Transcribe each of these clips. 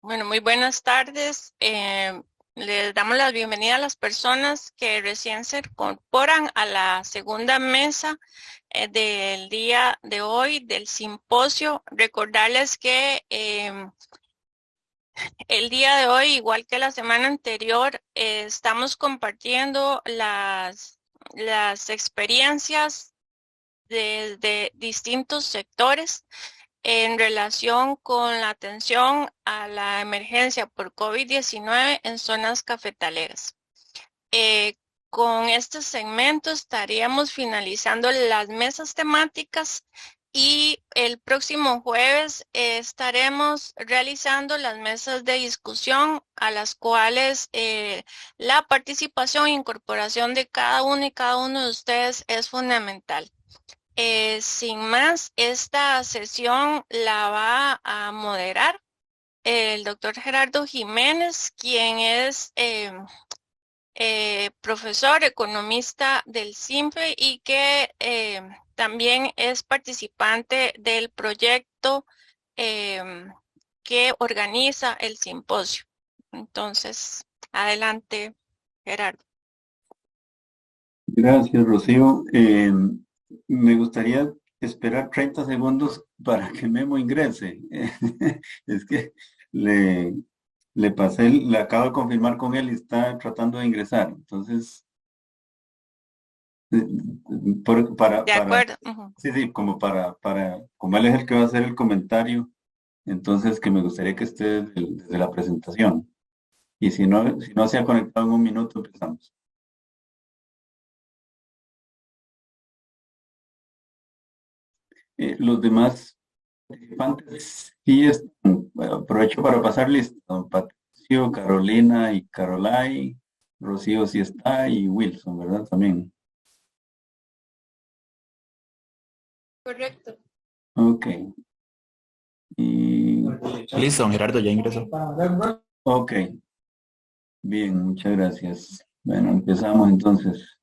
Bueno, muy buenas tardes. Les damos la bienvenida a las personas que recién se incorporan a la segunda mesa del día de hoy del simposio. Recordarles que el día de hoy, igual que la semana anterior, estamos compartiendo las experiencias de distintos sectores en relación con la atención a la emergencia por COVID-19 en zonas cafetaleras. Eh, con este segmento estaríamos finalizando las mesas temáticas y el próximo jueves estaremos realizando las mesas de discusión a las cuales la participación e incorporación de cada uno y cada uno de ustedes es fundamental. Sin más, esta sesión la va a moderar el doctor Gerardo Jiménez, quien es profesor economista del SINFE y que también es participante del proyecto que organiza el simposio. Entonces, adelante, Gerardo. Gracias, Rocío. Me gustaría esperar 30 segundos para que Memo ingrese. Es que le, le acabo de confirmar con él y está tratando de ingresar. Entonces, eh, De acuerdo. sí, como él es el que va a hacer el comentario, entonces que me gustaría que esté desde la presentación. Y si no se ha conectado en un minuto, empezamos. Los demás participantes, sí, aprovecho para pasar lista. Don Patricio, Carolina y Carolai, Rocío sí está y Wilson, ¿verdad? También. Correcto. Ok. Y, Listo, don Gerardo, ya ingresó. ok. Bien, muchas gracias. Bueno, empezamos entonces.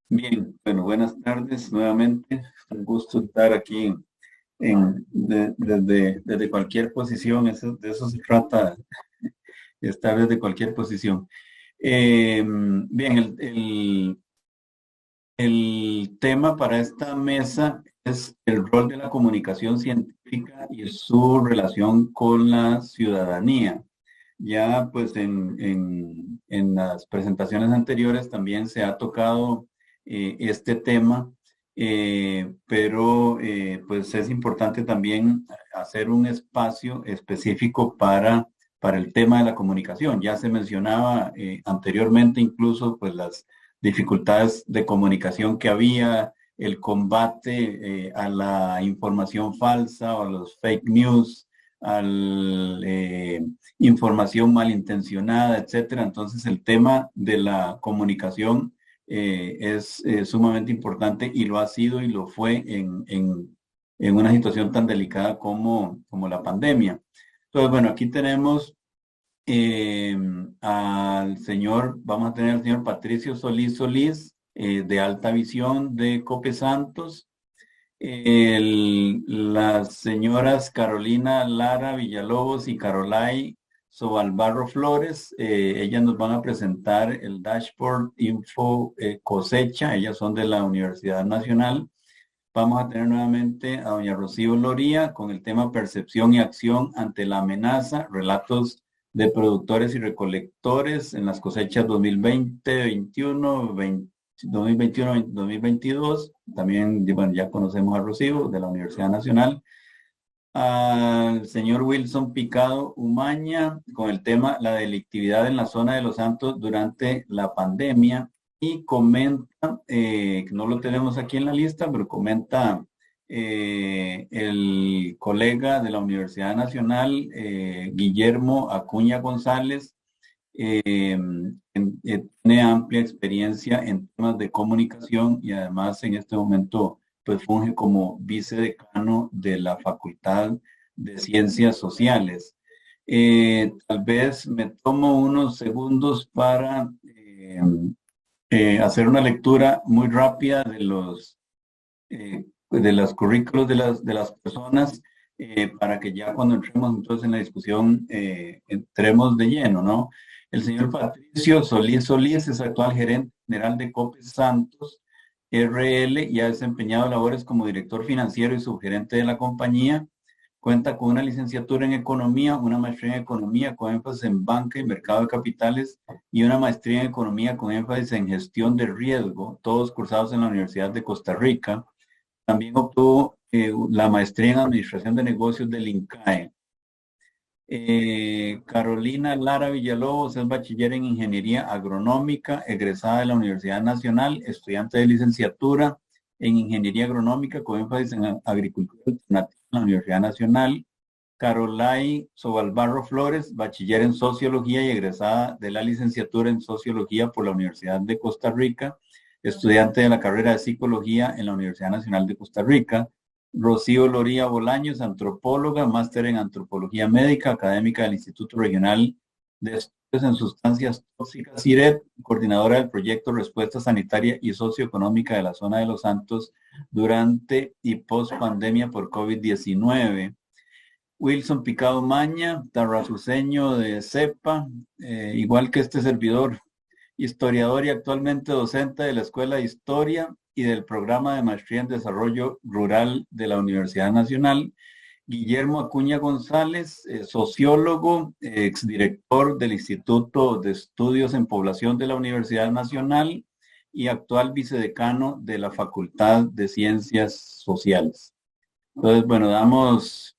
Bien, bueno, buenas tardes nuevamente. Un gusto estar aquí desde cualquier posición. De eso se trata, estar desde cualquier posición. Bien, el tema para esta mesa es el rol de la comunicación científica y su relación con la ciudadanía. Ya pues en las presentaciones anteriores también se ha tocado este tema, pero pues es importante también hacer un espacio específico para el tema de la comunicación. Ya se mencionaba anteriormente incluso pues las dificultades de comunicación que había, el combate a la información falsa o a los fake news, a la información malintencionada, etcétera. Entonces, el tema de la comunicación es sumamente importante y lo ha sido y lo fue en una situación tan delicada como la pandemia. Entonces, bueno, aquí tenemos vamos a tener al señor Patricio Solís Solís, de Alta Visión de Cope Santos, las señoras Carolina Lara Villalobos y Carolai Sobalbarro Flores. Ellas nos van a presentar el dashboard Info Cosecha. Ellas son de la Universidad Nacional. Vamos a tener nuevamente a doña Rocío Loría con el tema Percepción y Acción ante la amenaza, relatos de productores y recolectores en las cosechas 2020, 21, 2021, 2022. También, bueno, ya conocemos a Rocío de la Universidad Nacional. Al señor Wilson Picado Umaña con el tema La delictividad en la zona de Los Santos durante la pandemia. Y comenta, no lo tenemos aquí en la lista, pero comenta el colega de la Universidad Nacional, Guillermo Acuña González, tiene amplia experiencia en temas de comunicación y además en este momento pues funge como vicedecano de la Facultad de Ciencias Sociales. Tal vez me tomo unos segundos para hacer una lectura muy rápida de los currículos de las personas. para que ya cuando entremos entonces en la discusión, entremos de lleno, ¿no? El señor Patricio Solís es actual gerente general de Copes Santos RL y ha desempeñado labores como director financiero y subgerente de la compañía. Cuenta con una licenciatura en economía, una maestría en economía con énfasis en banca y mercado de capitales y una maestría en economía con énfasis en gestión de riesgo, todos cursados en la Universidad de Costa Rica. También obtuvo la maestría en administración de negocios del INCAE. Carolina Lara Villalobos es bachiller en ingeniería agronómica, egresada de la Universidad Nacional, estudiante de licenciatura en ingeniería agronómica con énfasis en agricultura alternativa en la Universidad Nacional. Carolai Sobalbarro Flores, bachiller en sociología y egresada de la licenciatura en sociología por la Universidad de Costa Rica, estudiante de la carrera de psicología en la Universidad Nacional de Costa Rica. Rocío Loría Bolaños, antropóloga, máster en antropología médica, académica del Instituto Regional de Estudios en Sustancias Tóxicas, IRET, coordinadora del proyecto Respuesta Sanitaria y Socioeconómica de la Zona de los Santos durante y post pandemia por COVID-19. Wilson Picado Maña, tarrasuceño de CEPA, igual que este servidor, historiador y actualmente docente de la Escuela de Historia y del Programa de Maestría en Desarrollo Rural de la Universidad Nacional. Guillermo Acuña González, sociólogo, exdirector del Instituto de Estudios en Población de la Universidad Nacional y actual vicedecano de la Facultad de Ciencias Sociales. Entonces, bueno, damos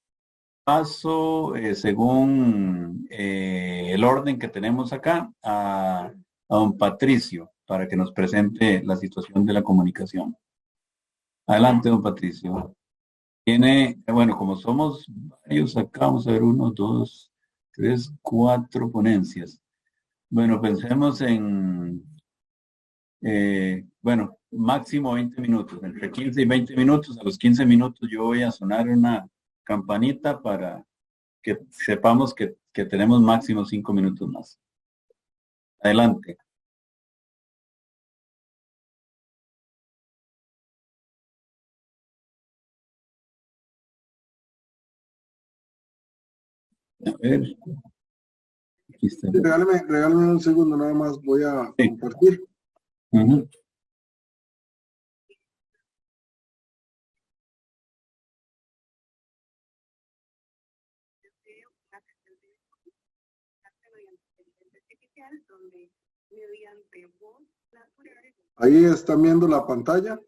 paso, según el orden que tenemos acá, a don Patricio, para que nos presente la situación de la comunicación. Adelante, don Patricio. Tiene, bueno, como somos varios acá, vamos a ver 1, 2, 3, 4 ponencias. Bueno, pensemos en, bueno, máximo 20 minutos, entre 15 y 20 minutos. A los 15 minutos yo voy a sonar una campanita para que sepamos que tenemos máximo 5 minutos más. Adelante. A ver. Aquí está. Sí, regálame un segundo, nada más voy a compartir. Uh-huh. Ahí están viendo la pantalla.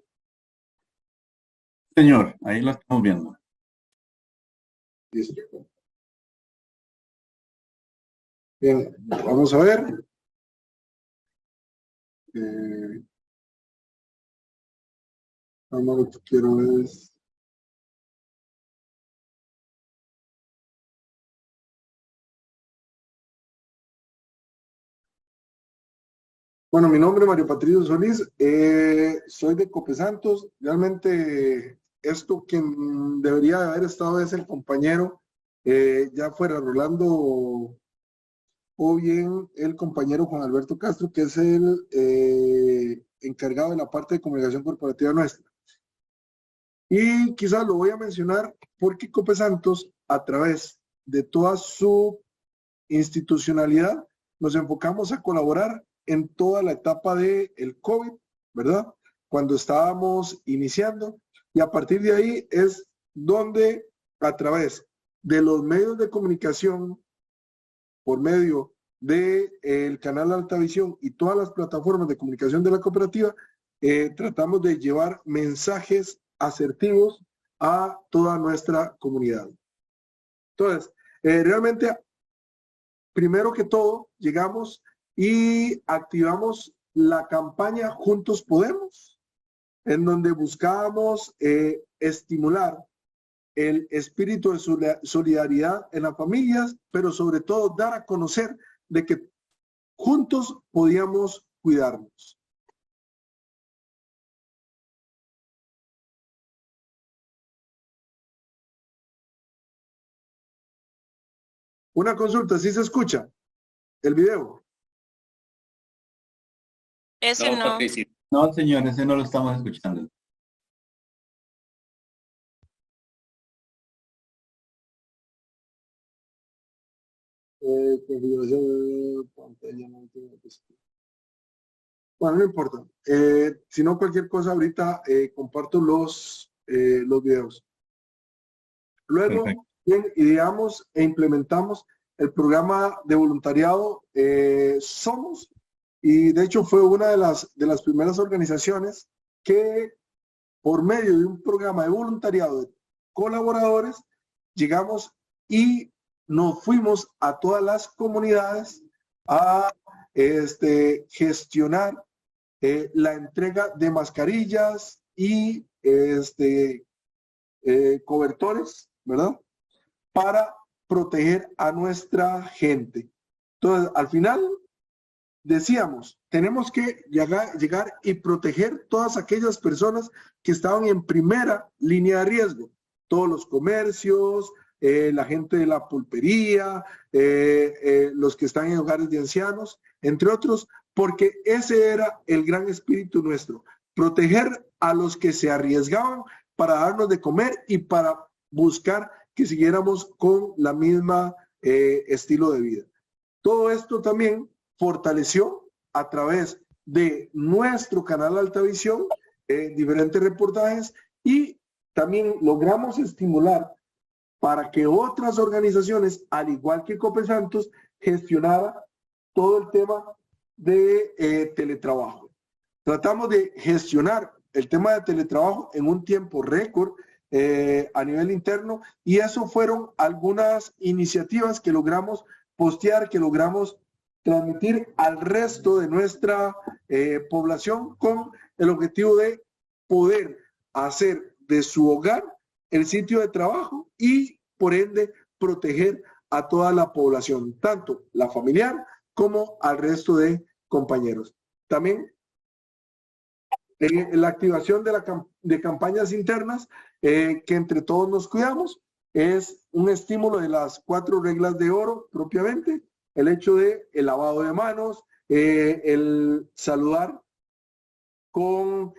Señor, ahí la estamos viendo. Listo. Bien, vamos a ver. Lo que quiero es... Bueno, mi nombre es Mario Patricio Solís, soy de Copesantos. Realmente esto quien debería haber estado es el compañero, ya fuera Rolando o bien el compañero Juan Alberto Castro, que es el encargado de la parte de comunicación corporativa nuestra. Y quizás lo voy a mencionar porque Copesantos, a través de toda su institucionalidad, nos enfocamos a colaborar en toda la etapa del COVID, ¿verdad? Cuando estábamos iniciando, y a partir de ahí es donde a través de los medios de comunicación, por medio del canal Altavisión y todas las plataformas de comunicación de la cooperativa, tratamos de llevar mensajes asertivos a toda nuestra comunidad. Entonces, realmente, primero que todo, llegamos y activamos la campaña Juntos Podemos, en donde buscábamos estimular el espíritu de solidaridad en las familias, pero sobre todo dar a conocer de que juntos podíamos cuidarnos. Una consulta, ¿sí se escucha el video? Ese no. No, señor, ese no lo estamos escuchando. configuración, pantalla, bueno, no importa. Si no, cualquier cosa, ahorita comparto los videos. Luego, Perfecto. bien, ideamos e implementamos el programa de voluntariado Somos, y de hecho fue una de las primeras organizaciones que, por medio de un programa de voluntariado de colaboradores, llegamos y nos fuimos a todas las comunidades a gestionar la entrega de mascarillas y cobertores, ¿verdad? Para proteger a nuestra gente. Entonces, al final, decíamos, tenemos que llegar y proteger todas aquellas personas que estaban en primera línea de riesgo. Todos los comercios, la gente de la pulpería, los que están en hogares de ancianos, entre otros, porque ese era el gran espíritu nuestro, proteger a los que se arriesgaban para darnos de comer y para buscar que siguiéramos con la misma estilo de vida. Todo esto también fortaleció a través de nuestro canal Altavisión diferentes reportajes, y también logramos estimular para que otras organizaciones, al igual que Copesantos, gestionara todo el tema de teletrabajo. Tratamos de gestionar el tema de teletrabajo en un tiempo récord a nivel interno, y eso fueron algunas iniciativas que logramos postear, que logramos transmitir al resto de nuestra población, con el objetivo de poder hacer de su hogar el sitio de trabajo y, por ende, proteger a toda la población, tanto la familiar como al resto de compañeros. También la activación de campañas internas, que entre todos nos cuidamos, es un estímulo de las 4 reglas de oro propiamente: el hecho de el lavado de manos, el saludar con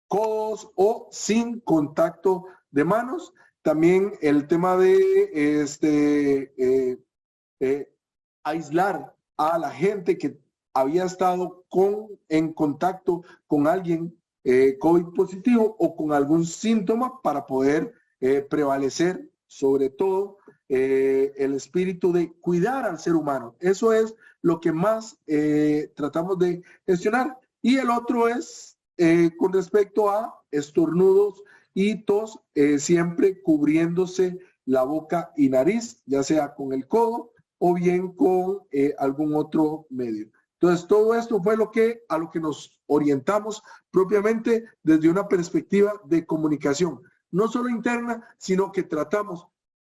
codos o sin contacto de manos. También el tema de aislar a la gente que había estado en contacto con alguien COVID positivo o con algún síntoma, para poder prevalecer sobre todo el espíritu de cuidar al ser humano. Eso es lo que más tratamos de gestionar. Y el otro es con respecto a estornudos y tos, siempre cubriéndose la boca y nariz, ya sea con el codo o bien con algún otro medio. Entonces, todo esto fue a lo que nos orientamos propiamente desde una perspectiva de comunicación, no solo interna, sino que tratamos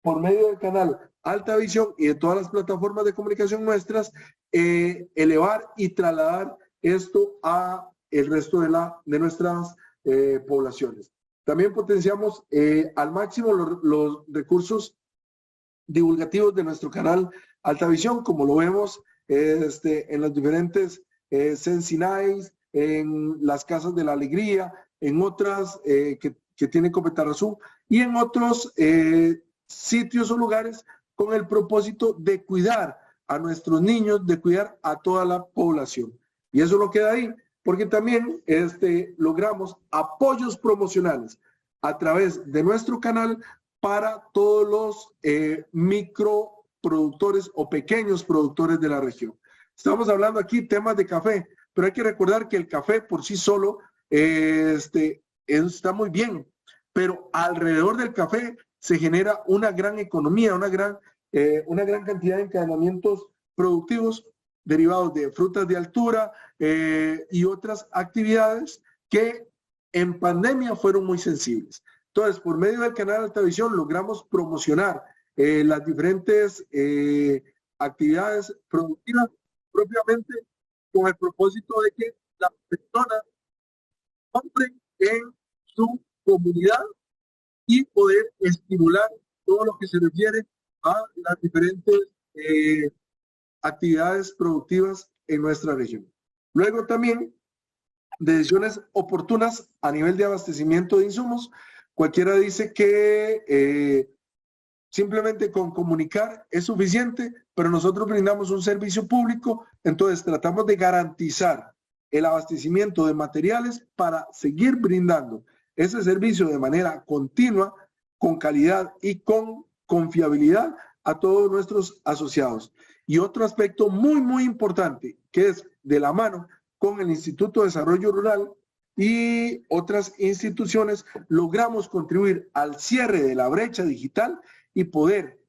por medio del canal Altavisión y de todas las plataformas de comunicación nuestras, elevar y trasladar esto a el resto de nuestras poblaciones. También potenciamos al máximo los recursos divulgativos de nuestro canal Altavisión, como lo vemos en los diferentes Sensinais, en las Casas de la Alegría, en otras que tiene Copetarazú, y en otros sitios o lugares, con el propósito de cuidar a nuestros niños, de cuidar a toda la población. Y eso no queda ahí, porque también logramos apoyos promocionales a través de nuestro canal para todos los microproductores o pequeños productores de la región. Estamos hablando aquí temas de café, pero hay que recordar que el café por sí solo está muy bien, pero alrededor del café se genera una gran economía, una gran cantidad de encadenamientos productivos derivados de frutas de altura y otras actividades que en pandemia fueron muy sensibles. Entonces, por medio del canal Altavisión logramos promocionar las diferentes actividades productivas propiamente, con el propósito de que las personas compren en su comunidad y poder estimular todo lo que se refiere a las diferentes actividades productivas en nuestra región. Luego también, decisiones oportunas a nivel de abastecimiento de insumos. Cualquiera dice que simplemente con comunicar es suficiente, pero nosotros brindamos un servicio público, entonces tratamos de garantizar el abastecimiento de materiales para seguir brindando ese servicio de manera continua, con calidad y con confiabilidad a todos nuestros asociados. Y otro aspecto muy, muy importante, que es de la mano con el Instituto de Desarrollo Rural y otras instituciones, logramos contribuir al cierre de la brecha digital y poder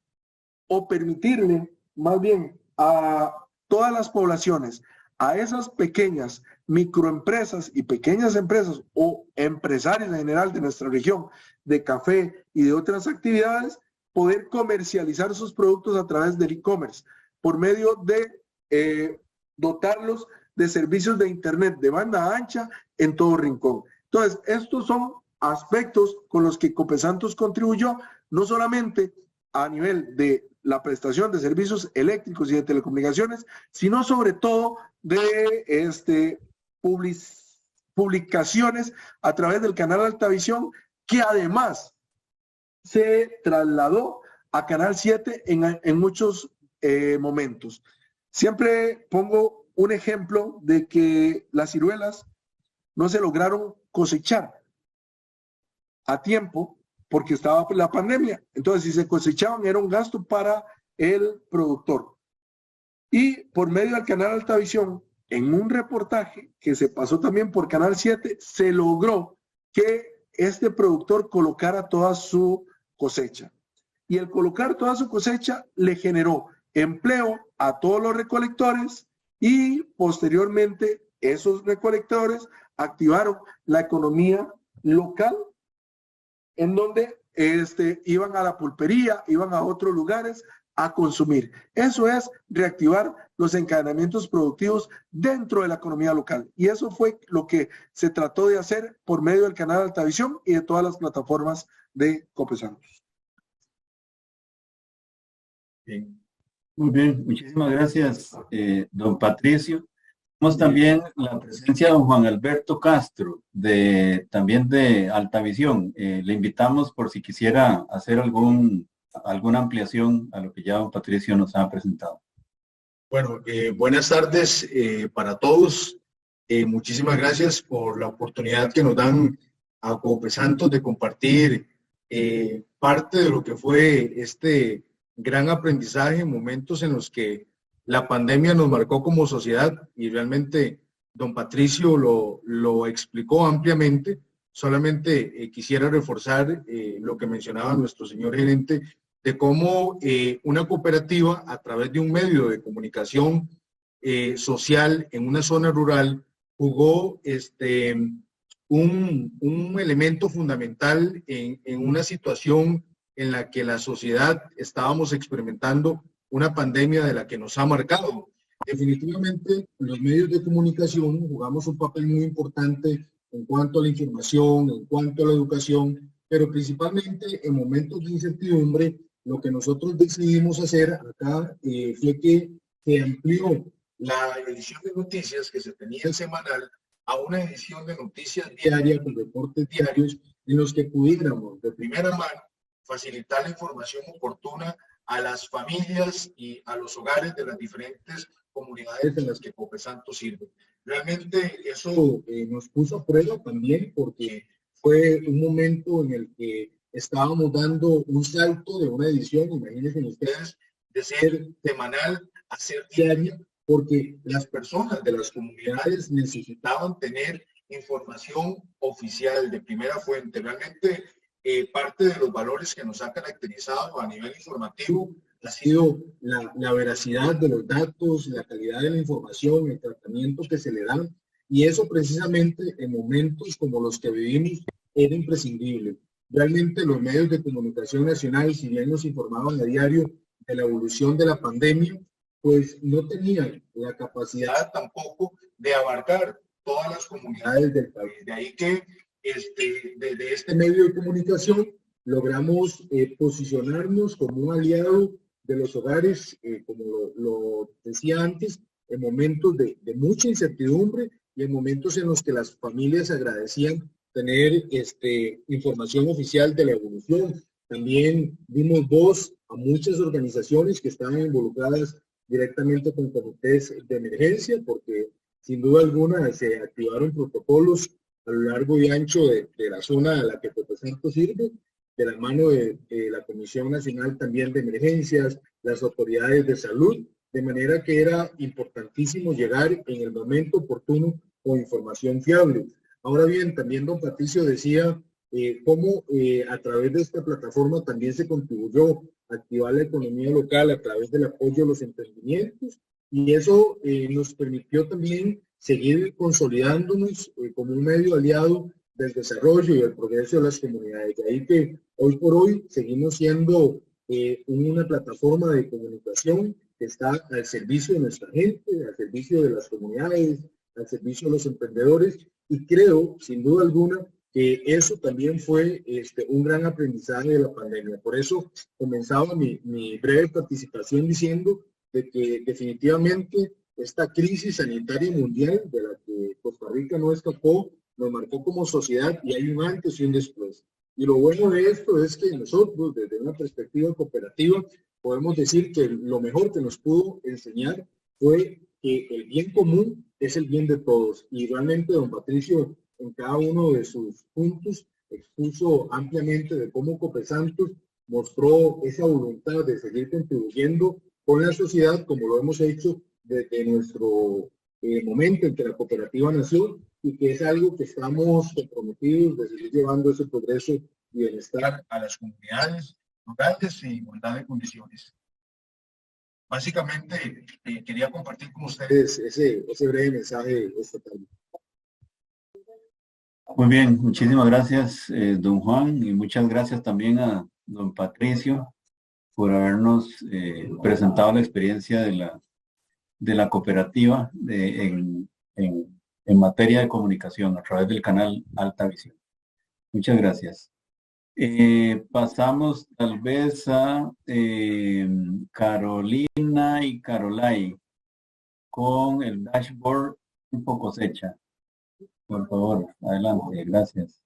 o permitirle más bien a todas las poblaciones, a esas pequeñas microempresas y pequeñas empresas o empresarios en general de nuestra región de café y de otras actividades, poder comercializar sus productos a través del e-commerce por medio de dotarlos de servicios de internet de banda ancha en todo rincón. Entonces, estos son aspectos con los que Copesantos contribuyó, no solamente a nivel de la prestación de servicios eléctricos y de telecomunicaciones, sino sobre todo de publicaciones a través del canal Altavisión, que además se trasladó a Canal 7 en muchos momentos. Siempre pongo un ejemplo de que las ciruelas no se lograron cosechar a tiempo porque estaba la pandemia. Entonces, si se cosechaban, era un gasto para el productor. Y por medio del canal Altavisión, en un reportaje que se pasó también por Canal 7, se logró que este productor colocara toda su cosecha. Y el colocar toda su cosecha le generó empleo a todos los recolectores y posteriormente esos recolectores activaron la economía local, en donde iban a la pulpería, iban a otros lugares a consumir. Eso es reactivar los encadenamientos productivos dentro de la economía local. Y eso fue lo que se trató de hacer por medio del canal Altavisión y de todas las plataformas de Copesantos. Bien. Muy bien, muchísimas gracias, don Patricio. Tenemos también la presencia de don Juan Alberto Castro, también de Altavisión. Le invitamos por si quisiera hacer alguna ampliación a lo que ya don Patricio nos ha presentado. Bueno, buenas tardes para todos. Muchísimas gracias por la oportunidad que nos dan a Copesantos de compartir parte de lo que fue este gran aprendizaje, momentos en los que la pandemia nos marcó como sociedad y realmente don Patricio lo explicó ampliamente. Solamente quisiera reforzar lo que mencionaba nuestro señor gerente de cómo una cooperativa a través de un medio de comunicación social en una zona rural jugó un elemento fundamental en una situación en la que la sociedad estábamos experimentando una pandemia de la que nos ha marcado. Definitivamente los medios de comunicación jugamos un papel muy importante en cuanto a la información, en cuanto a la educación, pero principalmente en momentos de incertidumbre. Lo que nosotros decidimos hacer acá fue que se amplió la edición de noticias que se tenía semanal a una edición de noticias diarias con reportes diarios en los que pudiéramos de primera mano facilitar la información oportuna a las familias y a los hogares de las diferentes comunidades en las que Copesantos sirve. Realmente eso nos puso a prueba también porque fue un momento en el que estábamos dando un salto de una edición, imagínense ustedes, de ser semanal a ser diaria, porque las personas de las comunidades necesitaban tener información oficial de primera fuente. Realmente parte de los valores que nos ha caracterizado a nivel informativo ha sido la veracidad de los datos, la calidad de la información, el tratamiento que se le dan, y eso precisamente en momentos como los que vivimos era imprescindible. Realmente los medios de comunicación nacional, si bien nos informaban a diario de la evolución de la pandemia, pues no tenían la capacidad tampoco de abarcar todas las comunidades del país. De ahí que desde este medio de comunicación logramos posicionarnos como un aliado de los hogares, como lo decía antes, en momentos de mucha incertidumbre y en momentos en los que las familias agradecían tener información oficial de la evolución. También dimos voz muchas organizaciones que estaban involucradas directamente con comités de emergencia, porque sin duda alguna se activaron protocolos a lo largo y ancho de la zona a la que Copesanto sirve, de la mano de la Comisión Nacional también de Emergencias, las autoridades de salud, de manera que era importantísimo llegar en el momento oportuno con información fiable. Ahora bien, también don Patricio decía cómo a través de esta plataforma también se contribuyó a activar la economía local a través del apoyo a los emprendimientos, y eso nos permitió también seguir consolidándonos como un medio aliado del desarrollo y del progreso de las comunidades. De ahí que hoy por hoy seguimos siendo una plataforma de comunicación que está al servicio de nuestra gente, al servicio de las comunidades, al servicio de los emprendedores, y creo, sin duda alguna, que eso también fue un gran aprendizaje de la pandemia. Por eso comenzaba mi breve participación diciendo de que definitivamente esta crisis sanitaria mundial de la que Costa Rica no escapó, nos marcó como sociedad, y hay un antes y un después. Y lo bueno de esto es que nosotros, desde una perspectiva cooperativa, podemos decir que lo mejor que nos pudo enseñar fue que el bien común es el bien de todos. Y realmente don Patricio, en cada uno de sus puntos, expuso ampliamente de cómo Copesantos mostró esa voluntad de seguir contribuyendo con la sociedad, como lo hemos hecho desde nuestro momento en que la cooperativa nació, y que es algo que estamos comprometidos de seguir llevando ese progreso y bienestar a las comunidades locales en igualdad de condiciones. Básicamente, quería compartir con ustedes ese breve mensaje esta tarde. Muy bien, muchísimas gracias, don Juan, y muchas gracias también a don Patricio por habernos presentado la experiencia de la cooperativa en materia de comunicación a través del canal Alta Visión. Muchas gracias. Pasamos tal vez a Carolina y Carolai con el dashboard Info Cosecha. Por favor, adelante, gracias.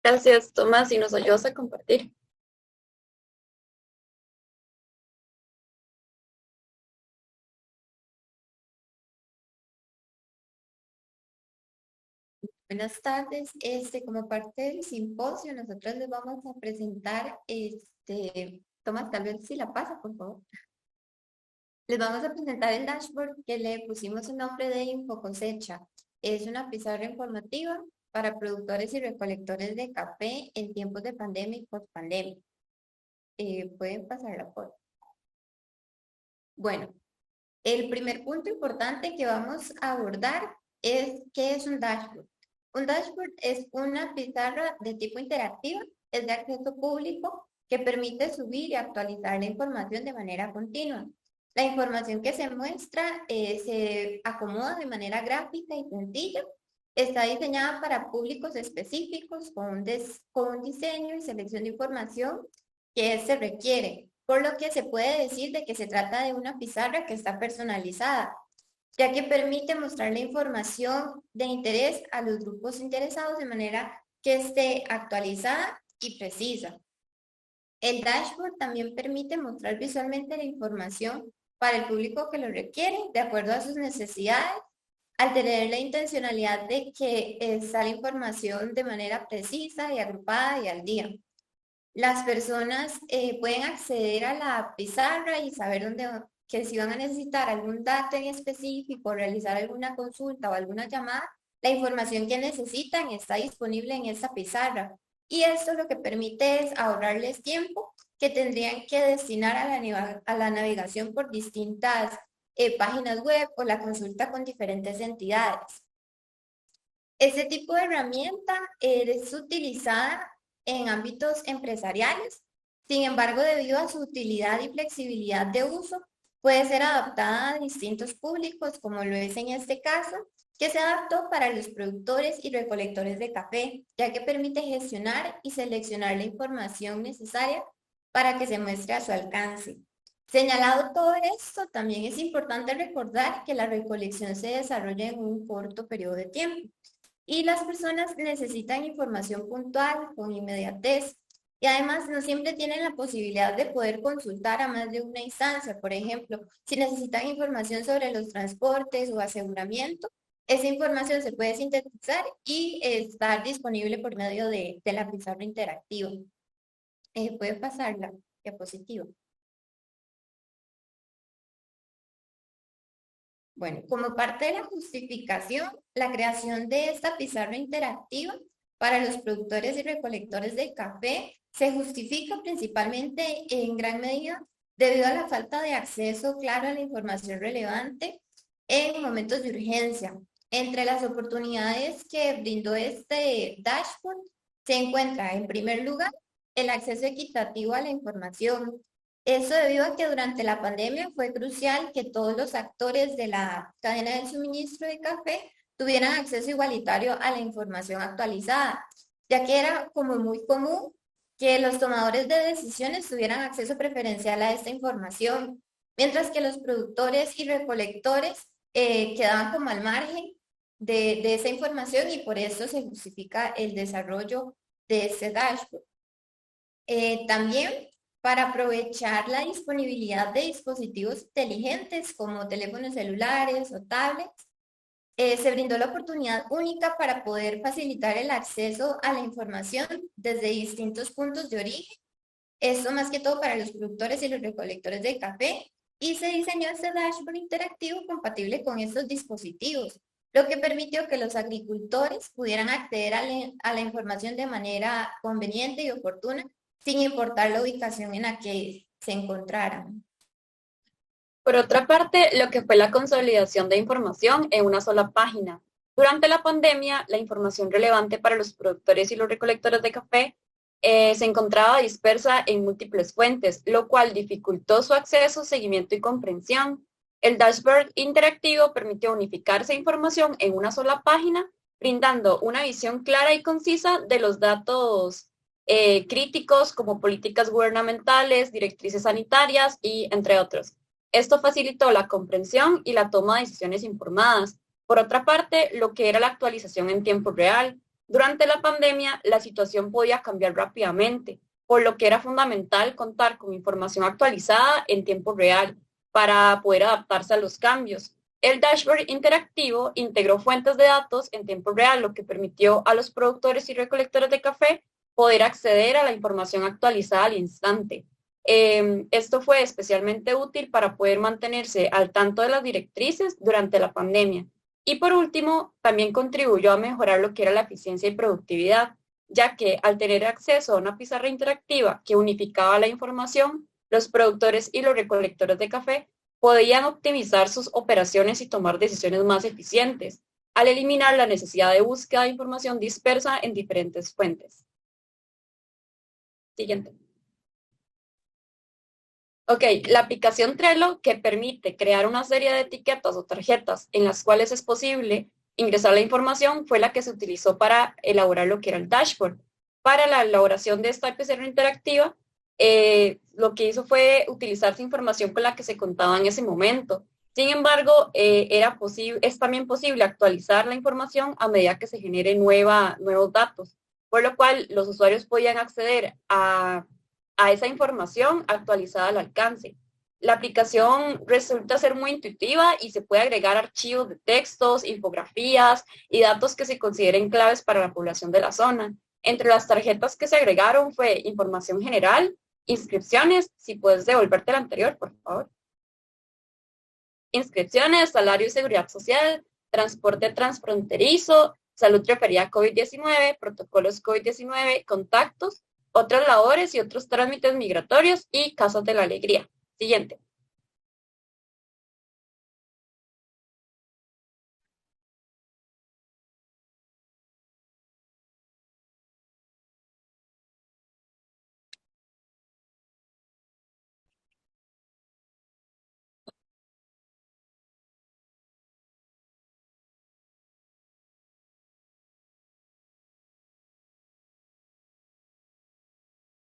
Gracias, Tomás, y nos ayudas a compartir. Buenas tardes. Como parte del simposio, nosotros les vamos a presentar, Tomás, tal vez si la pasa, por favor. Les vamos a presentar el dashboard que le pusimos el nombre de Info Cosecha. Es una pizarra informativa para productores y recolectores de café en tiempos de pandemia y post-pandemia. Pueden pasarla por. Bueno, el primer punto importante que vamos a abordar es ¿qué es un dashboard? Un dashboard es una pizarra de tipo interactiva, es de acceso público, que permite subir y actualizar la información de manera continua. La información que se muestra se acomoda de manera gráfica y sencilla. Está diseñada para públicos específicos con un diseño y selección de información que se requiere, por lo que se puede decir de que se trata de una pizarra que está personalizada, ya que permite mostrar la información de interés a los grupos interesados de manera que esté actualizada y precisa. El dashboard también permite mostrar visualmente la información para el público que lo requiere, de acuerdo a sus necesidades, al tener la intencionalidad de que está la información de manera precisa y agrupada y al día. Las personas pueden acceder a la pizarra y saber que si van a necesitar algún dato en específico, realizar alguna consulta o alguna llamada, la información que necesitan está disponible en esta pizarra. Y esto lo que permite es ahorrarles tiempo que tendrían que destinar a la navegación por distintas páginas web o la consulta con diferentes entidades. Este tipo de herramienta es utilizada en ámbitos empresariales. Sin embargo, debido a su utilidad y flexibilidad de uso, puede ser adaptada a distintos públicos, como lo es en este caso, que se adaptó para los productores y recolectores de café, ya que permite gestionar y seleccionar la información necesaria para que se muestre a su alcance. Señalado todo esto, también es importante recordar que la recolección se desarrolla en un corto periodo de tiempo. Y las personas necesitan información puntual, con inmediatez. Y además no siempre tienen la posibilidad de poder consultar a más de una instancia. Por ejemplo, si necesitan información sobre los transportes o aseguramiento, esa información se puede sintetizar y estar disponible por medio de la pizarra interactiva. Puede pasar la diapositiva. Bueno, como parte de la justificación, la creación de esta pizarra interactiva para los productores y recolectores de café se justifica principalmente en gran medida debido a la falta de acceso claro a la información relevante en momentos de urgencia. Entre las oportunidades que brindó este dashboard se encuentra, en primer lugar, el acceso equitativo a la información. Eso debido a que durante la pandemia fue crucial que todos los actores de la cadena de suministro de café tuvieran acceso igualitario a la información actualizada, ya que era como muy común que los tomadores de decisiones tuvieran acceso preferencial a esta información, mientras que los productores y recolectores quedaban como al margen de esa información y por eso se justifica el desarrollo de este dashboard. También para aprovechar la disponibilidad de dispositivos inteligentes como teléfonos celulares o tablets, se brindó la oportunidad única para poder facilitar el acceso a la información desde distintos puntos de origen. Esto más que todo para los productores y los recolectores de café. Y se diseñó este dashboard interactivo compatible con estos dispositivos, lo que permitió que los agricultores pudieran acceder a la información de manera conveniente y oportuna, sin importar la ubicación en la que se encontraran. Por otra parte, lo que fue la consolidación de información en una sola página. Durante la pandemia, la información relevante para los productores y los recolectores de café se encontraba dispersa en múltiples fuentes, lo cual dificultó su acceso, seguimiento y comprensión. El dashboard interactivo permitió unificar esa información en una sola página, brindando una visión clara y concisa de los datos críticos como políticas gubernamentales, directrices sanitarias y entre otros. Esto facilitó la comprensión y la toma de decisiones informadas. Por otra parte, lo que era la actualización en tiempo real. Durante la pandemia, la situación podía cambiar rápidamente, por lo que era fundamental contar con información actualizada en tiempo real para poder adaptarse a los cambios. El dashboard interactivo integró fuentes de datos en tiempo real, lo que permitió a los productores y recolectores de café poder acceder a la información actualizada al instante. Esto fue especialmente útil para poder mantenerse al tanto de las directrices durante la pandemia. Y por último, también contribuyó a mejorar lo que era la eficiencia y productividad, ya que al tener acceso a una pizarra interactiva que unificaba la información, los productores y los recolectores de café podían optimizar sus operaciones y tomar decisiones más eficientes, al eliminar la necesidad de búsqueda de información dispersa en diferentes fuentes. Siguiente. Ok, la aplicación Trello, que permite crear una serie de etiquetas o tarjetas en las cuales es posible ingresar la información, fue la que se utilizó para elaborar lo que era el dashboard. Para la elaboración de esta pizarra interactiva, lo que hizo fue utilizar información con la que se contaba en ese momento. Sin embargo, es también posible actualizar la información a medida que se generen nuevos datos, por lo cual los usuarios podían acceder a esa información actualizada al alcance. La aplicación resulta ser muy intuitiva y se puede agregar archivos de textos, infografías y datos que se consideren claves para la población de la zona. Entre las tarjetas que se agregaron fue información general, inscripciones, si puedes devolverte la anterior, por favor. Inscripciones, salario y seguridad social, transporte transfronterizo, salud referida a COVID-19, protocolos COVID-19, contactos, otras labores y otros trámites migratorios y casas de la alegría. Siguiente.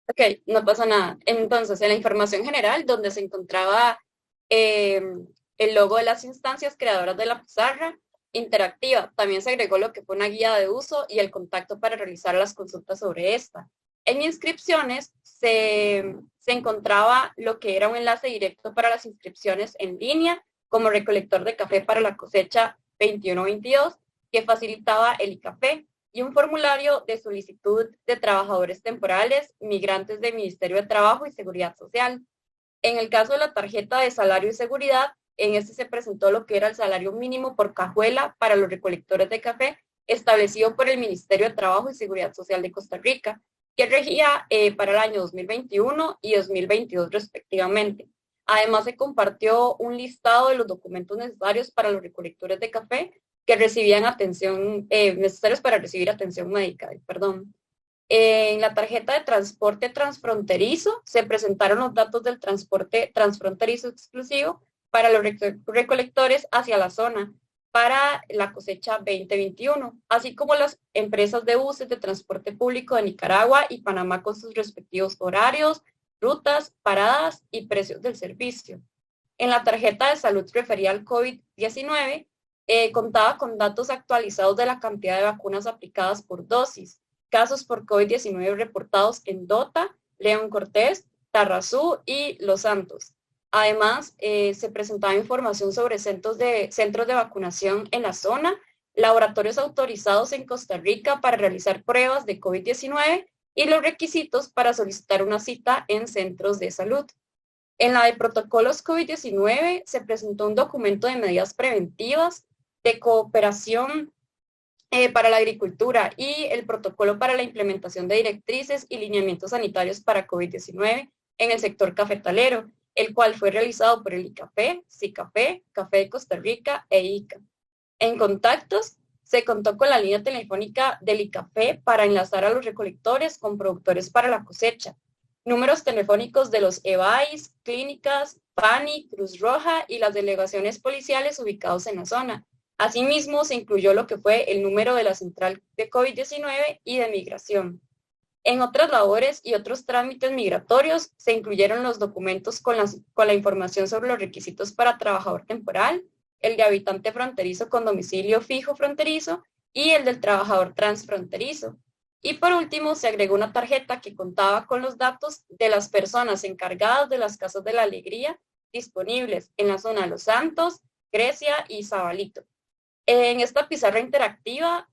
Ok, no pasa nada. Entonces, en la información general, donde se encontraba el logo de las instancias creadoras de la pizarra, interactiva. También se agregó lo que fue una guía de uso y el contacto para realizar las consultas sobre esta. En inscripciones se encontraba lo que era un enlace directo para las inscripciones en línea, como recolector de café para la cosecha 21-22, que facilitaba el ICAFE, y un formulario de solicitud de trabajadores temporales, migrantes del Ministerio de Trabajo y Seguridad Social. En el caso de la tarjeta de salario y seguridad, en este se presentó lo que era el salario mínimo por cajuela para los recolectores de café, establecido por el Ministerio de Trabajo y Seguridad Social de Costa Rica, que regía para el año 2021 y 2022 respectivamente. Además, se compartió un listado de los documentos necesarios para los recolectores de café que recibían atención, necesarios para recibir atención médica, En la tarjeta de transporte transfronterizo se presentaron los datos del transporte transfronterizo exclusivo para los recolectores hacia la zona para la cosecha 2021, así como las empresas de buses de transporte público de Nicaragua y Panamá con sus respectivos horarios, rutas, paradas y precios del servicio. En la tarjeta de salud referida al COVID-19, contaba con datos actualizados de la cantidad de vacunas aplicadas por dosis, casos por COVID-19 reportados en Dota, León Cortés, Tarrazú y Los Santos. Además, se presentaba información sobre centros de vacunación en la zona, laboratorios autorizados en Costa Rica para realizar pruebas de COVID-19 y los requisitos para solicitar una cita en centros de salud. En la de protocolos COVID-19 se presentó un documento de medidas preventivas de cooperación para la agricultura y el protocolo para la implementación de directrices y lineamientos sanitarios para COVID-19 en el sector cafetalero, el cual fue realizado por el ICAFE, SICAFE, Café de Costa Rica e ICA. En contactos, se contó con la línea telefónica del ICAFE para enlazar a los recolectores con productores para la cosecha, números telefónicos de los EBAIS, clínicas, PANI, Cruz Roja y las delegaciones policiales ubicados en la zona. Asimismo, se incluyó lo que fue el número de la central de COVID-19 y de migración. En otras labores y otros trámites migratorios, se incluyeron los documentos con la información sobre los requisitos para trabajador temporal, el de habitante fronterizo con domicilio fijo fronterizo y el del trabajador transfronterizo. Y por último, se agregó una tarjeta que contaba con los datos de las personas encargadas de las Casas de la Alegría disponibles en la zona de Los Santos, Grecia y Zabalito. En esta pizarra interactiva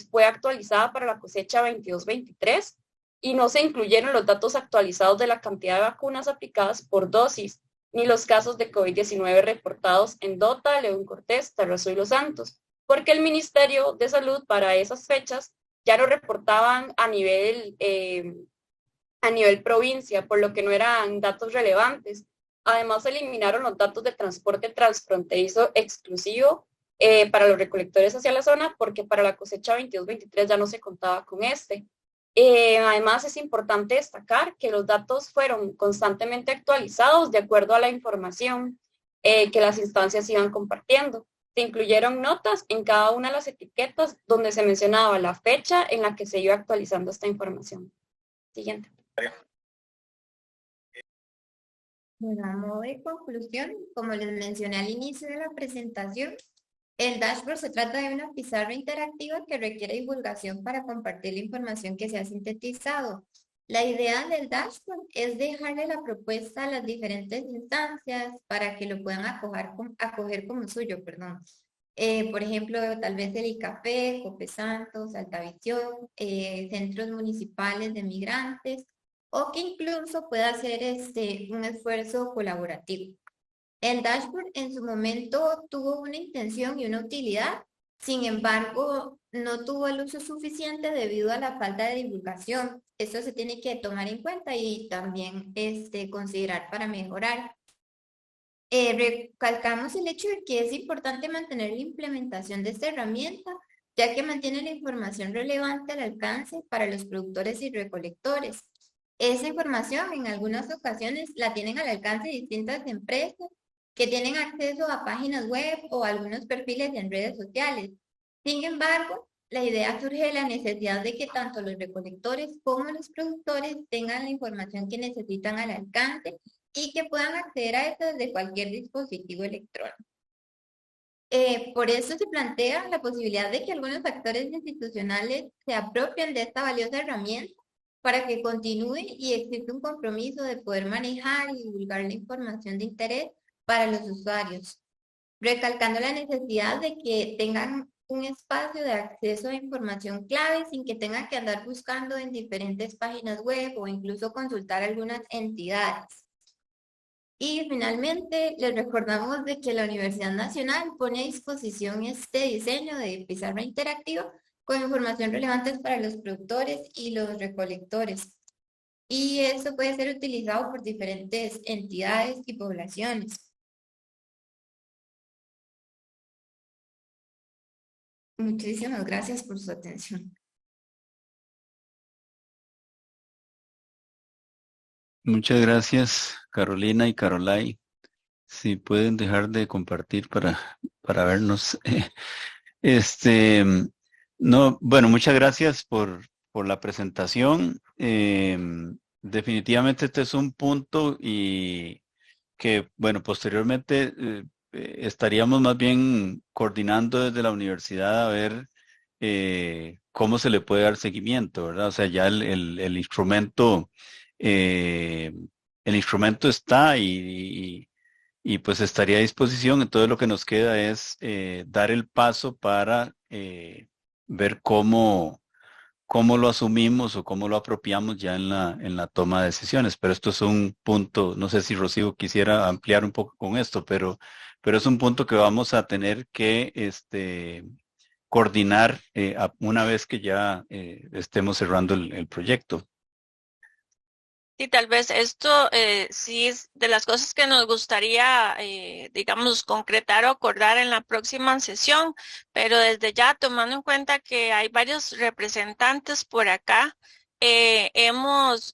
fue actualizada para la cosecha 22-23 y no se incluyeron los datos actualizados de la cantidad de vacunas aplicadas por dosis, ni los casos de COVID-19 reportados en Dota, León Cortés, Tarrazú y Los Santos, porque el Ministerio de Salud para esas fechas ya lo reportaban a nivel provincia, por lo que no eran datos relevantes. Además, se eliminaron los datos de transporte transfronterizo exclusivo para los recolectores hacia la zona, porque para la cosecha 22-23 ya no se contaba con este. Además, es importante destacar que los datos fueron constantemente actualizados de acuerdo a la información que las instancias iban compartiendo. Se incluyeron notas en cada una de las etiquetas donde se mencionaba la fecha en la que se iba actualizando esta información. Siguiente. Bueno, a modo de conclusión, como les mencioné al inicio de la presentación, el dashboard se trata de una pizarra interactiva que requiere divulgación para compartir la información que se ha sintetizado. La idea del dashboard es dejarle la propuesta a las diferentes instancias para que lo puedan acoger como suyo, por ejemplo, tal vez el ICAFE, Copesantos, Altavisión, centros municipales de migrantes, o que incluso pueda hacer un esfuerzo colaborativo. El dashboard en su momento tuvo una intención y una utilidad, sin embargo, no tuvo el uso suficiente debido a la falta de divulgación. Eso se tiene que tomar en cuenta y también considerar para mejorar. Recalcamos el hecho de que es importante mantener la implementación de esta herramienta, ya que mantiene la información relevante al alcance para los productores y recolectores. Esa información en algunas ocasiones la tienen al alcance de distintas empresas que tienen acceso a páginas web o algunos perfiles en redes sociales. Sin embargo, la idea surge de la necesidad de que tanto los recolectores como los productores tengan la información que necesitan al alcance y que puedan acceder a esto desde cualquier dispositivo electrónico. Por eso se plantea la posibilidad de que algunos actores institucionales se apropien de esta valiosa herramienta para que continúe y exista un compromiso de poder manejar y divulgar la información de interés para los usuarios, recalcando la necesidad de que tengan un espacio de acceso a información clave sin que tengan que andar buscando en diferentes páginas web o incluso consultar algunas entidades. Y finalmente, les recordamos de que la Universidad Nacional pone a disposición este diseño de pizarra interactiva con información relevante para los productores y los recolectores. Y esto puede ser utilizado por diferentes entidades y poblaciones. Muchísimas gracias por su atención. Muchas gracias, Carolina y Carolai. Si pueden dejar de compartir para vernos. No, bueno, muchas gracias por la presentación. Definitivamente este es un punto y que, bueno, posteriormente estaríamos más bien coordinando desde la universidad a ver cómo se le puede dar seguimiento, ¿verdad? O sea, ya el instrumento está y pues estaría a disposición. Entonces lo que nos queda es dar el paso para ver cómo lo asumimos o cómo lo apropiamos ya en la toma de decisiones. Pero esto es un punto, no sé si Rocío quisiera ampliar un poco con esto, pero es un punto que vamos a tener que coordinar una vez que ya estemos cerrando el proyecto. Sí, tal vez esto sí es de las cosas que nos gustaría, digamos, concretar o acordar en la próxima sesión, pero desde ya, tomando en cuenta que hay varios representantes por acá, hemos,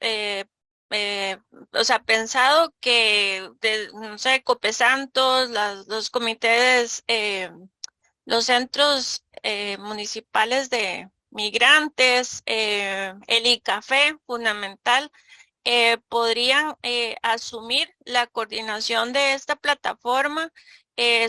o sea, pensado que, no sé, Copesantos, los comités, los centros municipales de migrantes, el ICAFE, fundamental, podrían asumir la coordinación de esta plataforma,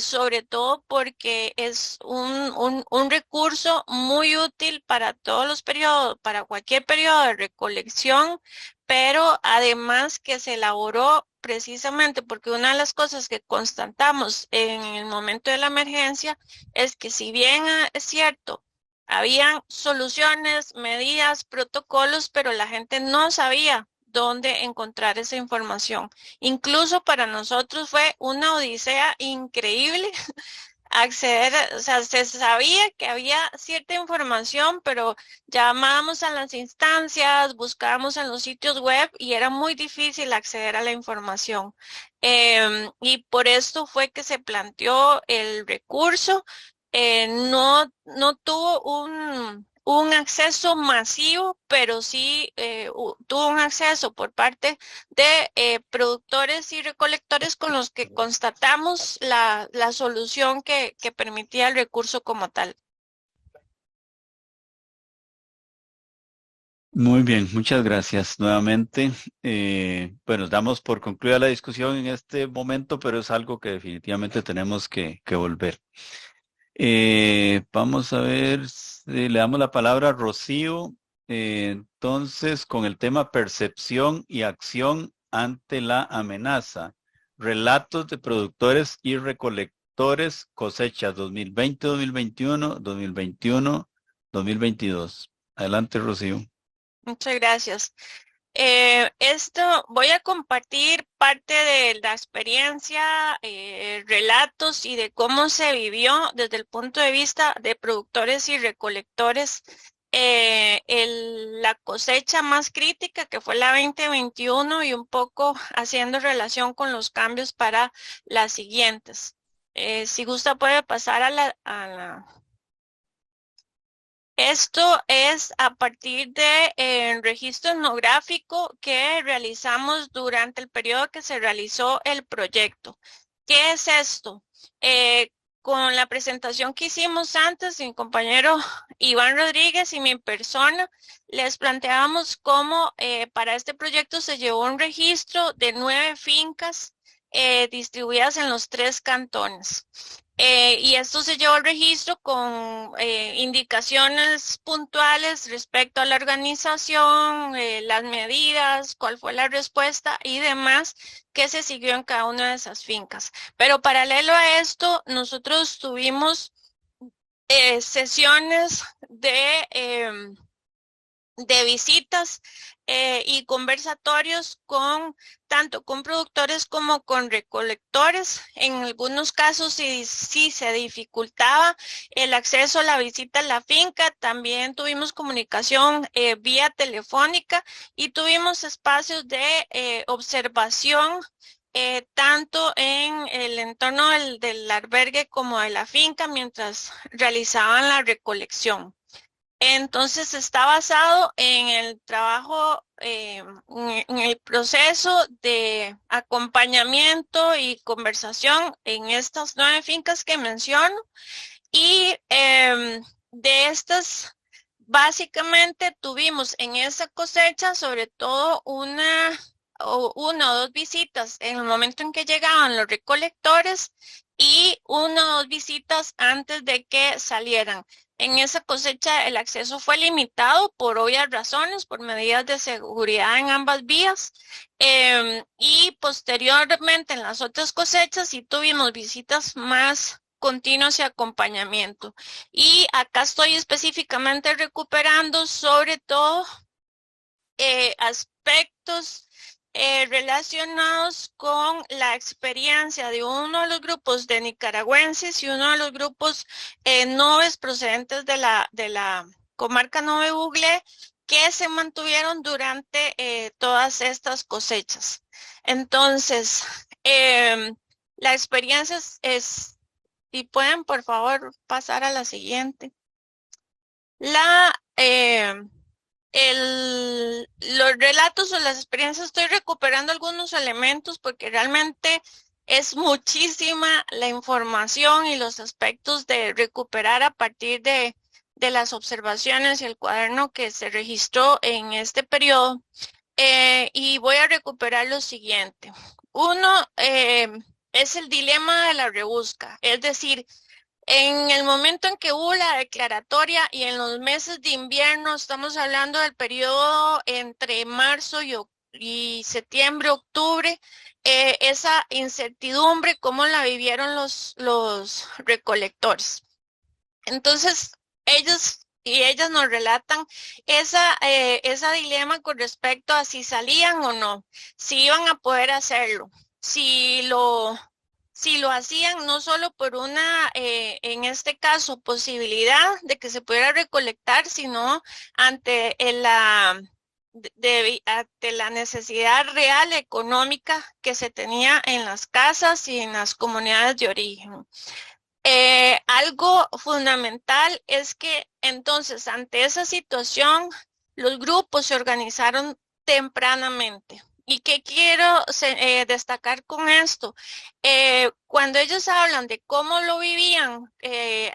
sobre todo porque es un recurso muy útil para todos los periodos, para cualquier periodo de recolección, pero además que se elaboró precisamente porque una de las cosas que constatamos en el momento de la emergencia es que si bien es cierto, habían soluciones, medidas, protocolos, pero la gente no sabía dónde encontrar esa información. Incluso para nosotros fue una odisea increíble acceder, o sea, se sabía que había cierta información, pero llamábamos a las instancias, buscábamos en los sitios web y era muy difícil acceder a la información. Y por esto fue que se planteó el recurso. No tuvo un acceso masivo, pero sí tuvo un acceso por parte de productores y recolectores con los que constatamos la solución que permitía el recurso como tal. Muy bien, muchas gracias nuevamente. Bueno, damos por concluida la discusión en este momento, pero es algo que definitivamente tenemos que volver. Vamos a ver, le damos la palabra a Rocío, entonces con el tema percepción y acción ante la amenaza, relatos de productores y recolectores, cosechas 2020, 2021, 2021, 2022. Adelante, Rocío. Muchas gracias. Voy a compartir parte de la experiencia, relatos y de cómo se vivió desde el punto de vista de productores y recolectores la cosecha más crítica que fue la 2021 y un poco haciendo relación con los cambios para las siguientes. Si gusta puede pasar a la Esto es a partir de registro etnográfico que realizamos durante el periodo que se realizó el proyecto. ¿Qué es esto? Con la presentación que hicimos antes, mi compañero Iván Rodríguez y mi persona, les planteábamos cómo para este proyecto se llevó un registro de 9 fincas distribuidas en los 3 cantones. Y esto se llevó al registro con indicaciones puntuales respecto a la organización, las medidas, cuál fue la respuesta y demás que se siguió en cada una de esas fincas. Pero paralelo a esto, nosotros tuvimos sesiones de visitas y conversatorios tanto con productores como con recolectores. En algunos casos sí se dificultaba el acceso a la visita a la finca. También tuvimos comunicación vía telefónica y tuvimos espacios de observación tanto en el entorno del albergue como de la finca mientras realizaban la recolección. Entonces está basado en el trabajo, en el proceso de acompañamiento y conversación en estas 9 fincas que menciono. Y de estas, básicamente tuvimos en esa cosecha sobre todo una o 2 visitas en el momento en que llegaban los recolectores y 1 o 2 visitas antes de que salieran. En esa cosecha el acceso fue limitado por obvias razones, por medidas de seguridad en ambas vías. Y posteriormente en las otras cosechas sí tuvimos visitas más continuas y acompañamiento. Y acá estoy específicamente recuperando sobre todo aspectos relacionados con la experiencia de uno de los grupos de nicaragüenses y uno de los grupos noves procedentes de la comarca Nove Buglé que se mantuvieron durante todas estas cosechas. Entonces, la experiencia es, y pueden por favor pasar a la siguiente. Los relatos o las experiencias, estoy recuperando algunos elementos porque realmente es muchísima la información y los aspectos de recuperar a partir de las observaciones y el cuaderno que se registró en este periodo. Y voy a recuperar lo siguiente. Uno es el dilema de la rebusca, es decir, en el momento en que hubo la declaratoria y en los meses de invierno, estamos hablando del periodo entre marzo y septiembre, octubre, esa incertidumbre, cómo la vivieron los recolectores. Entonces, ellos y ellas nos relatan esa dilema con respecto a si salían o no, si iban a poder hacerlo, si lo hacían no solo por una, en este caso, posibilidad de que se pudiera recolectar, sino ante ante la necesidad real económica que se tenía en las casas y en las comunidades de origen. Algo fundamental es que entonces ante esa situación los grupos se organizaron tempranamente. ¿Y qué quiero destacar con esto? Cuando ellos hablan de cómo lo vivían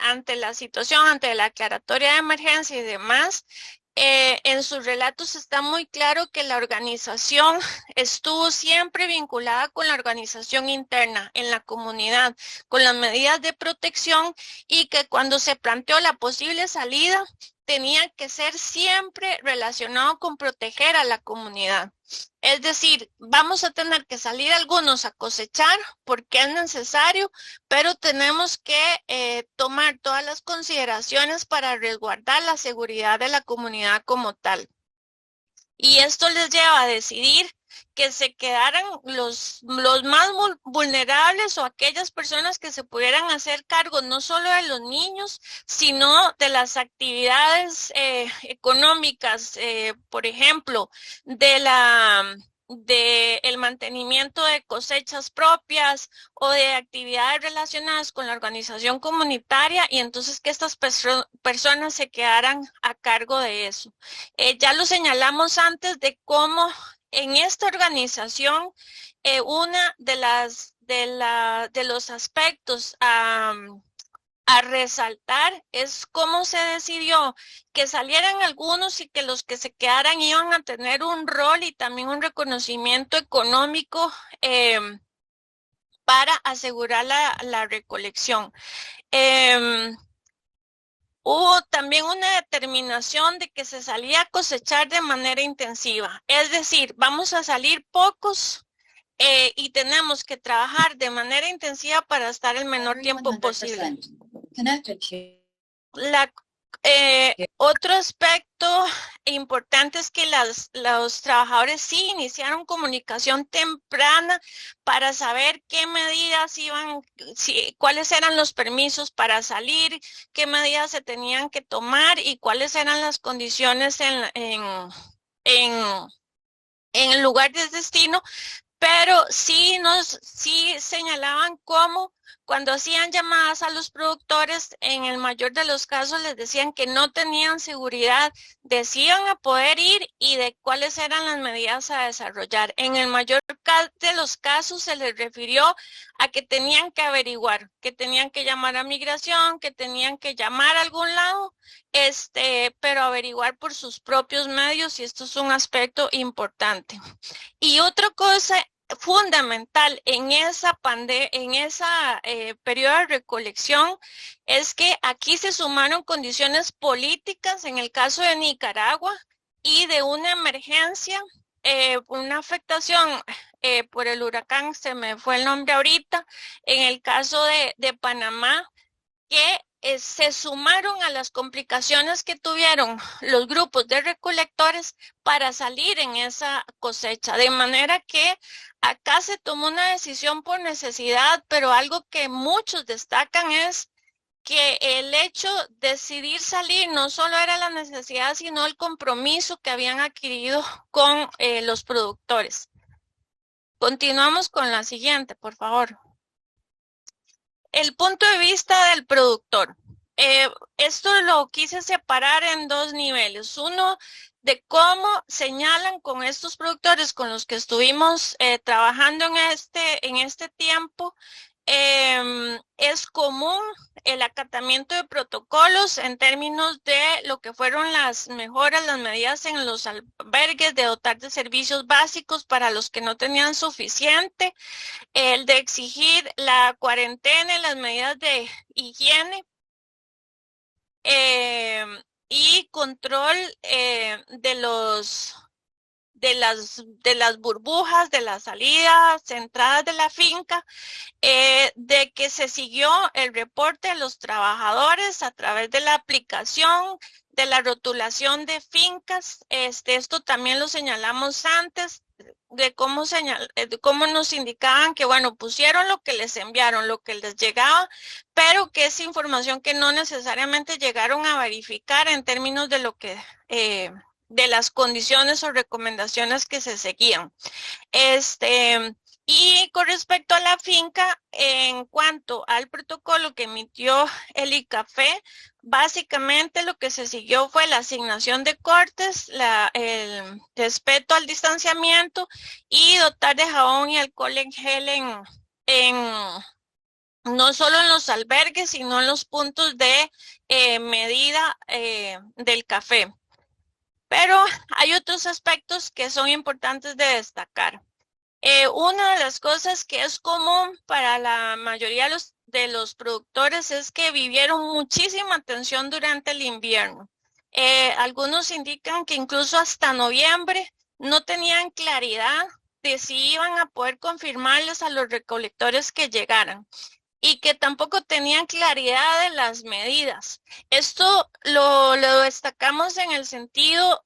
ante la situación, ante la declaratoria de emergencia y demás, en sus relatos está muy claro que la organización estuvo siempre vinculada con la organización interna en la comunidad, con las medidas de protección y que cuando se planteó la posible salida, tenía que ser siempre relacionado con proteger a la comunidad. Es decir, vamos a tener que salir algunos a cosechar porque es necesario, pero tenemos que tomar todas las consideraciones para resguardar la seguridad de la comunidad como tal. Y esto les lleva a decidir que se quedaran los más vulnerables o aquellas personas que se pudieran hacer cargo no solo de los niños, sino de las actividades económicas, por ejemplo, de el mantenimiento de cosechas propias o de actividades relacionadas con la organización comunitaria y entonces que estas personas se quedaran a cargo de eso. Ya lo señalamos antes de cómo en esta organización una de los aspectos a resaltar es cómo se decidió que salieran algunos y que los que se quedaran iban a tener un rol y también un reconocimiento económico para asegurar la recolección. Hubo también una determinación de que se salía a cosechar de manera intensiva, es decir, vamos a salir pocos y tenemos que trabajar de manera intensiva para estar el menor tiempo posible. Otro aspecto importante es que los trabajadores sí iniciaron comunicación temprana para saber qué medidas cuáles eran los permisos para salir, qué medidas se tenían que tomar y cuáles eran las condiciones en el lugar de destino. Pero sí señalaban cómo cuando hacían llamadas a los productores, en el mayor de los casos les decían que no tenían seguridad de si iban a poder ir y de cuáles eran las medidas a desarrollar. En el mayor de los casos se les refirió a que tenían que averiguar, que tenían que llamar a migración, que tenían que llamar a algún lado, pero averiguar por sus propios medios, y esto es un aspecto importante. Y otra cosa fundamental en esa periodo de recolección es que aquí se sumaron condiciones políticas en el caso de Nicaragua y de una emergencia, una afectación por el huracán, se me fue el nombre ahorita, en el caso de Panamá, que se sumaron a las complicaciones que tuvieron los grupos de recolectores para salir en esa cosecha. De manera que acá se tomó una decisión por necesidad, pero algo que muchos destacan es que el hecho de decidir salir no solo era la necesidad, sino el compromiso que habían adquirido con los productores. Continuamos con la siguiente, por favor. El punto de vista del productor. Esto lo quise separar en dos niveles. Uno, de cómo señalan con estos productores con los que estuvimos trabajando en este tiempo. Es común el acatamiento de protocolos en términos de lo que fueron las mejoras, las medidas en los albergues, de dotar de servicios básicos para los que no tenían suficiente, el de exigir la cuarentena y las medidas de higiene y control de las burbujas, de las salidas, entradas de la finca, de que se siguió el reporte de los trabajadores a través de la aplicación de la rotulación de fincas. Esto también lo señalamos antes, de cómo nos indicaban que, bueno, pusieron lo que les enviaron, lo que les llegaba, pero que es información que no necesariamente llegaron a verificar en términos de lo que de las condiciones o recomendaciones que se seguían. Y con respecto a la finca, en cuanto al protocolo que emitió el ICAFE, básicamente lo que se siguió fue la asignación de cortes, el respeto al distanciamiento y dotar de jabón y alcohol en gel no solo en los albergues, sino en los puntos de medida del café. Pero hay otros aspectos que son importantes de destacar. Una de las cosas que es común para la mayoría de los productores es que vivieron muchísima tensión durante el invierno. Algunos indican que incluso hasta noviembre no tenían claridad de si iban a poder confirmarles a los recolectores que llegaran y que tampoco tenían claridad de las medidas. Esto lo destacamos en el sentido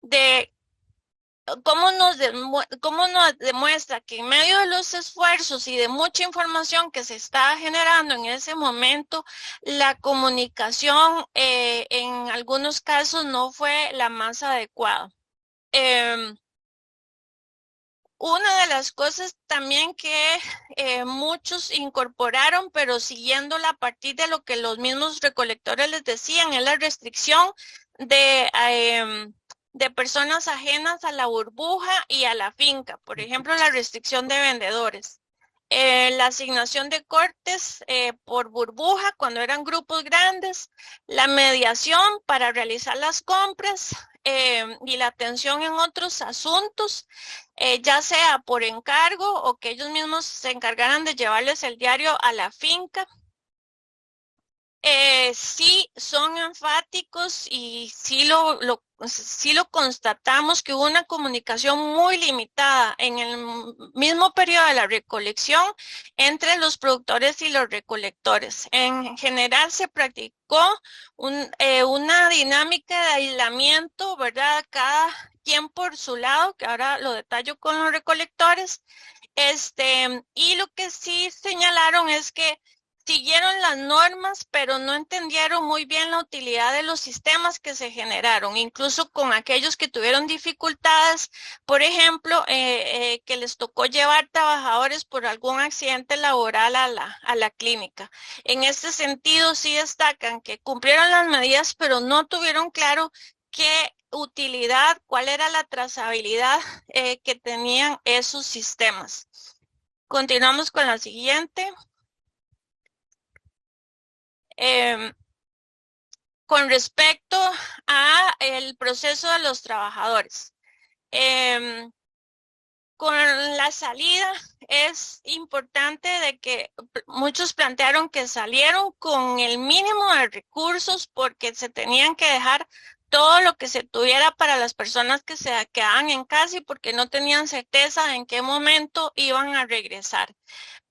de cómo nos demuestra que en medio de los esfuerzos y de mucha información que se estaba generando en ese momento, la comunicación en algunos casos no fue la más adecuada. Una de las cosas también que muchos incorporaron, pero siguiéndola a partir de lo que los mismos recolectores les decían, es la restricción de personas ajenas a la burbuja y a la finca. Por ejemplo, la restricción de vendedores. La asignación de cortes por burbuja cuando eran grupos grandes, la mediación para realizar las compras, y la atención en otros asuntos, ya sea por encargo o que ellos mismos se encargaran de llevarles el diario a la finca. Sí son enfáticos y sí lo constatamos que hubo una comunicación muy limitada en el mismo periodo de la recolección entre los productores y los recolectores. En general se practicó una dinámica de aislamiento, ¿verdad? Cada quien por su lado, que ahora lo detallo con los recolectores. Y lo que sí señalaron es que siguieron las normas, pero no entendieron muy bien la utilidad de los sistemas que se generaron, incluso con aquellos que tuvieron dificultades, por ejemplo, que les tocó llevar trabajadores por algún accidente laboral a la clínica. En este sentido, sí destacan que cumplieron las medidas, pero no tuvieron claro qué utilidad, cuál era la trazabilidad que tenían esos sistemas. Continuamos con la siguiente. Con respecto a el proceso de los trabajadores. Con la salida es importante de que muchos plantearon que salieron con el mínimo de recursos porque se tenían que dejar todo lo que se tuviera para las personas que se quedaban en casa y porque no tenían certeza de en qué momento iban a regresar.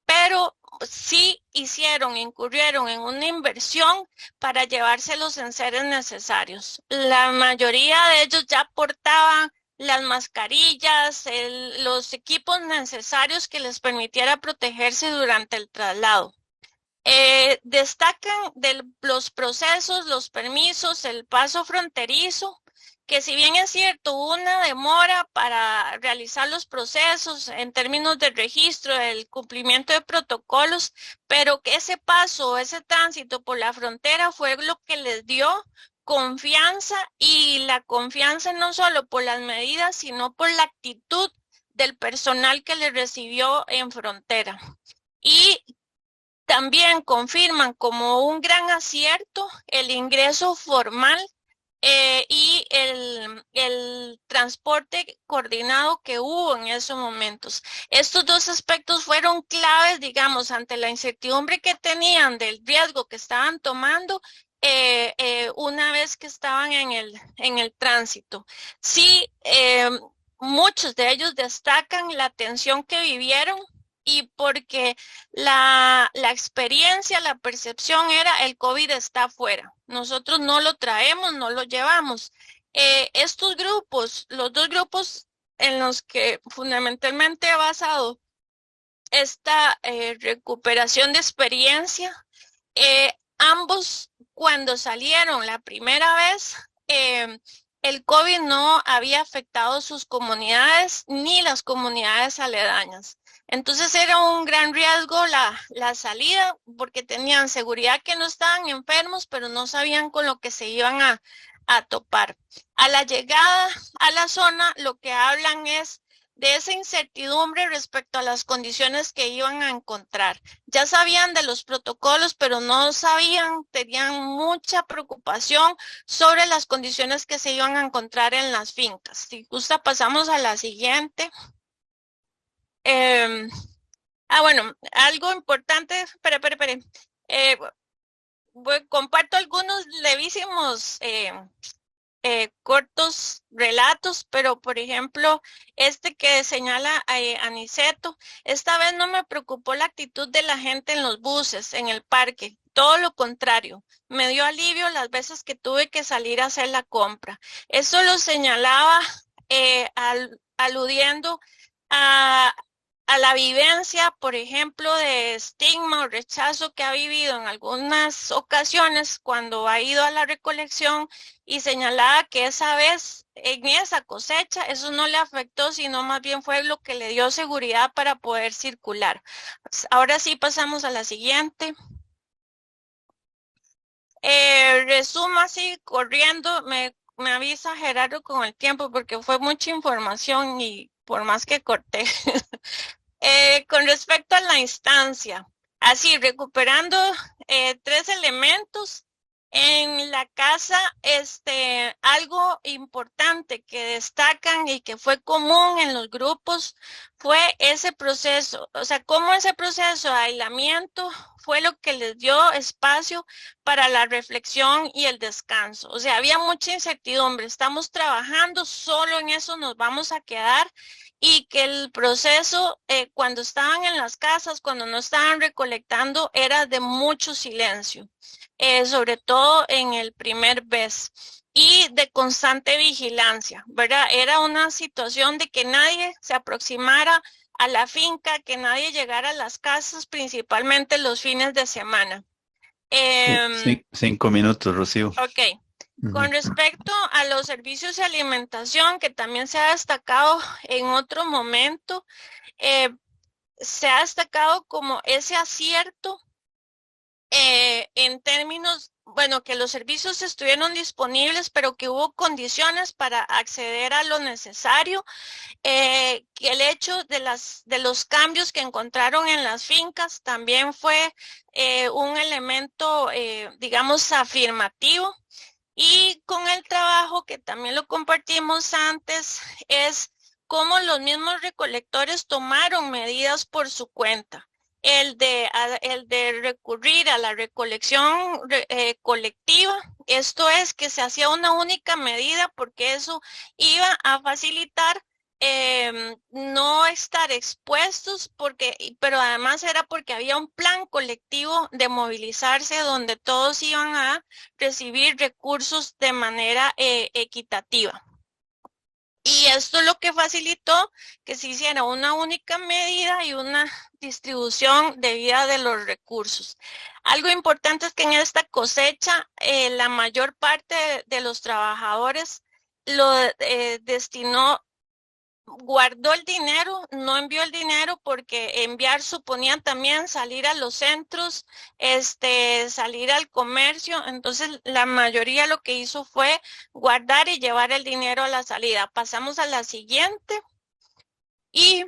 Pero sí incurrieron en una inversión para llevarse los enseres necesarios. La mayoría de ellos ya portaban las mascarillas, los equipos necesarios que les permitiera protegerse durante el traslado. Destacan de los procesos, los permisos, el paso fronterizo, que si bien es cierto, hubo una demora para realizar los procesos en términos de registro, del cumplimiento de protocolos, pero que ese paso, ese tránsito por la frontera fue lo que les dio confianza, y la confianza no solo por las medidas, sino por la actitud del personal que les recibió en frontera. Y también confirman como un gran acierto el ingreso formal y el transporte coordinado que hubo en esos momentos. Estos dos aspectos fueron claves, digamos, ante la incertidumbre que tenían del riesgo que estaban tomando una vez que estaban en el tránsito. Sí, muchos de ellos destacan la tensión que vivieron, y porque la experiencia, la percepción era el COVID está afuera. Nosotros no lo traemos, no lo llevamos. Estos grupos, los dos grupos en los que fundamentalmente he basado esta recuperación de experiencia, ambos cuando salieron la primera vez, el COVID no había afectado sus comunidades ni las comunidades aledañas. Entonces era un gran riesgo la salida, porque tenían seguridad que no estaban enfermos, pero no sabían con lo que se iban a topar. A la llegada a la zona, lo que hablan es de esa incertidumbre respecto a las condiciones que iban a encontrar. Ya sabían de los protocolos, pero no sabían, tenían mucha preocupación sobre las condiciones que se iban a encontrar en las fincas. Si gusta, pasamos a la siguiente. Bueno, algo importante, espere. Comparto algunos levísimos cortos relatos, pero por ejemplo, este que señala Aniceto, esta vez no me preocupó la actitud de la gente en los buses, en el parque, todo lo contrario, me dio alivio las veces que tuve que salir a hacer la compra. Eso lo señalaba aludiendo a la vivencia, por ejemplo, de estigma o rechazo que ha vivido en algunas ocasiones cuando ha ido a la recolección, y señalaba que esa vez, en esa cosecha, eso no le afectó, sino más bien fue lo que le dio seguridad para poder circular. Ahora sí pasamos a la siguiente. Resumo así, corriendo, me avisa Gerardo con el tiempo porque fue mucha información y por más que corté. Con respecto a la instancia, así recuperando 3 elementos, En la casa, algo importante que destacan y que fue común en los grupos fue ese proceso, o sea, cómo ese proceso de aislamiento fue lo que les dio espacio para la reflexión y el descanso. O sea, había mucha incertidumbre, estamos trabajando, solo en eso nos vamos a quedar, y que el proceso, cuando estaban en las casas, cuando no estaban recolectando, era de mucho silencio. Sobre todo en el primer mes, y de constante vigilancia, ¿verdad? Era una situación de que nadie se aproximara a la finca, que nadie llegara a las casas, principalmente los fines de semana. Sí, 5 minutos, Rocío. Ok. Con respecto a los servicios de alimentación, que también se ha destacado en otro momento, se ha destacado como ese acierto en términos, bueno, que los servicios estuvieron disponibles, pero que hubo condiciones para acceder a lo necesario, que el hecho de los cambios que encontraron en las fincas también fue un elemento, digamos, afirmativo. Y con el trabajo, que también lo compartimos antes, es cómo los mismos recolectores tomaron medidas por su cuenta. El de recurrir a la recolección colectiva, esto es que se hacía una única medida, porque eso iba a facilitar no estar expuestos, pero además era porque había un plan colectivo de movilizarse donde todos iban a recibir recursos de manera equitativa. Y esto es lo que facilitó que se hiciera una única medida y una distribución debida de los recursos. Algo importante es que en esta cosecha la mayor parte de los trabajadores lo destinó, guardó el dinero, no envió el dinero, porque enviar suponía también salir a los centros, salir al comercio. Entonces la mayoría lo que hizo fue guardar y llevar el dinero a la salida. Pasamos a la siguiente. Y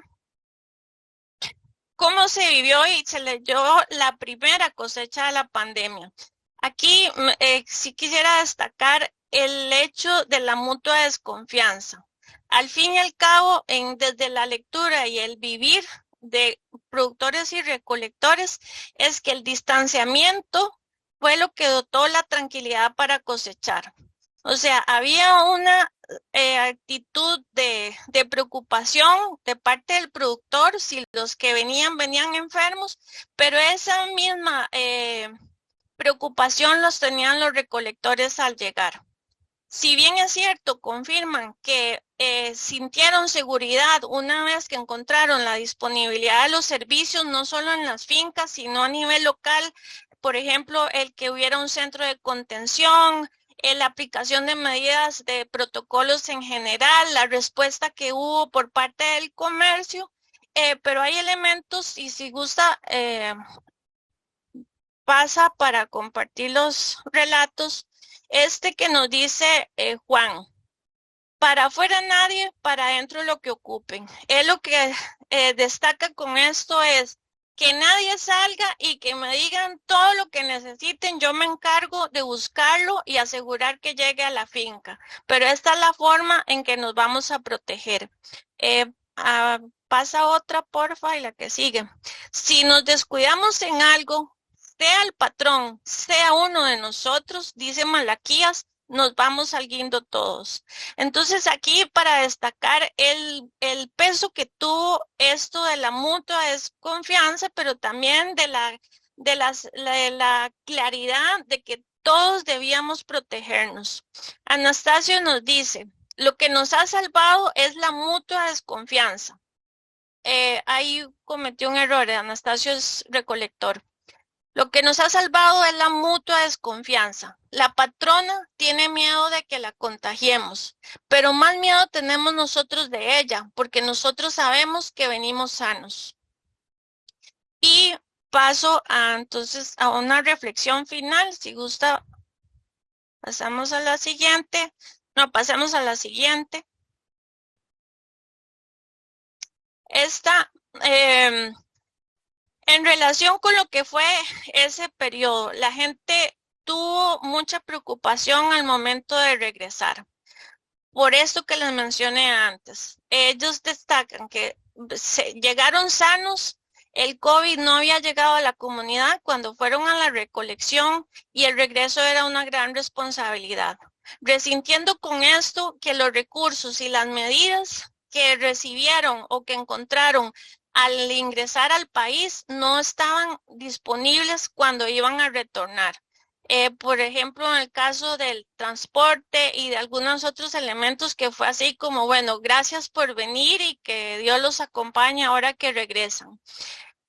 cómo se vivió y se leyó la primera cosecha de la pandemia. Aquí sí quisiera destacar el hecho de la mutua desconfianza. Al fin y al cabo, desde la lectura y el vivir de productores y recolectores, es que el distanciamiento fue lo que dotó la tranquilidad para cosechar. O sea, había una actitud de preocupación de parte del productor si los que venían enfermos, pero esa misma preocupación los tenían los recolectores al llegar. Si bien es cierto, confirman que sintieron seguridad una vez que encontraron la disponibilidad de los servicios, no solo en las fincas, sino a nivel local. Por ejemplo, el que hubiera un centro de contención, la aplicación de medidas de protocolos en general, la respuesta que hubo por parte del comercio, pero hay elementos, y si gusta, pasa para compartir los relatos. Que nos dice Juan: para afuera nadie, para adentro lo que ocupen. Él lo que destaca con esto es que nadie salga y que me digan todo lo que necesiten. Yo me encargo de buscarlo y asegurar que llegue a la finca. Pero esta es la forma en que nos vamos a proteger. Pasa otra, porfa, y la que sigue. Si nos descuidamos en algo, sea el patrón, sea uno de nosotros, dice Malaquías, nos vamos al guindo todos. Entonces aquí, para destacar el peso que tuvo esto de la mutua desconfianza, pero también de la claridad de que todos debíamos protegernos. Anastasio nos dice: lo que nos ha salvado es la mutua desconfianza. Ahí cometió un error, Anastasio es recolector. Lo que nos ha salvado es la mutua desconfianza. La patrona tiene miedo de que la contagiemos, pero más miedo tenemos nosotros de ella, porque nosotros sabemos que venimos sanos. Y paso entonces a una reflexión final. Si gusta, pasamos a la siguiente. Pasemos a la siguiente. En relación con lo que fue ese periodo, la gente tuvo mucha preocupación al momento de regresar. Por esto que les mencioné antes, ellos destacan que llegaron sanos, el COVID no había llegado a la comunidad cuando fueron a la recolección y el regreso era una gran responsabilidad. Resintiendo con esto que los recursos y las medidas que recibieron o que encontraron al ingresar al país no estaban disponibles cuando iban a retornar. Por ejemplo, en el caso del transporte y de algunos otros elementos que fue así como, bueno, gracias por venir y que Dios los acompañe ahora que regresan.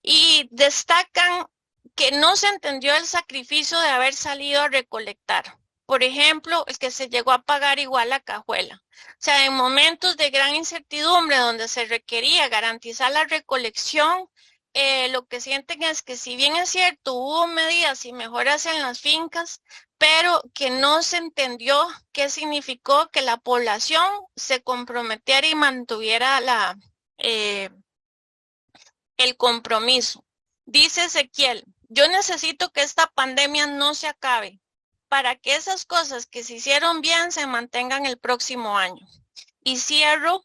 Y destacan que no se entendió el sacrificio de haber salido a recolectar. Por ejemplo, el que se llegó a pagar igual la cajuela. O sea, en momentos de gran incertidumbre donde se requería garantizar la recolección, lo que sienten es que si bien es cierto, hubo medidas y mejoras en las fincas, pero que no se entendió qué significó que la población se comprometiera y mantuviera el compromiso. Dice Ezequiel, yo necesito que esta pandemia no se acabe para que esas cosas que se hicieron bien se mantengan el próximo año. Y cierro,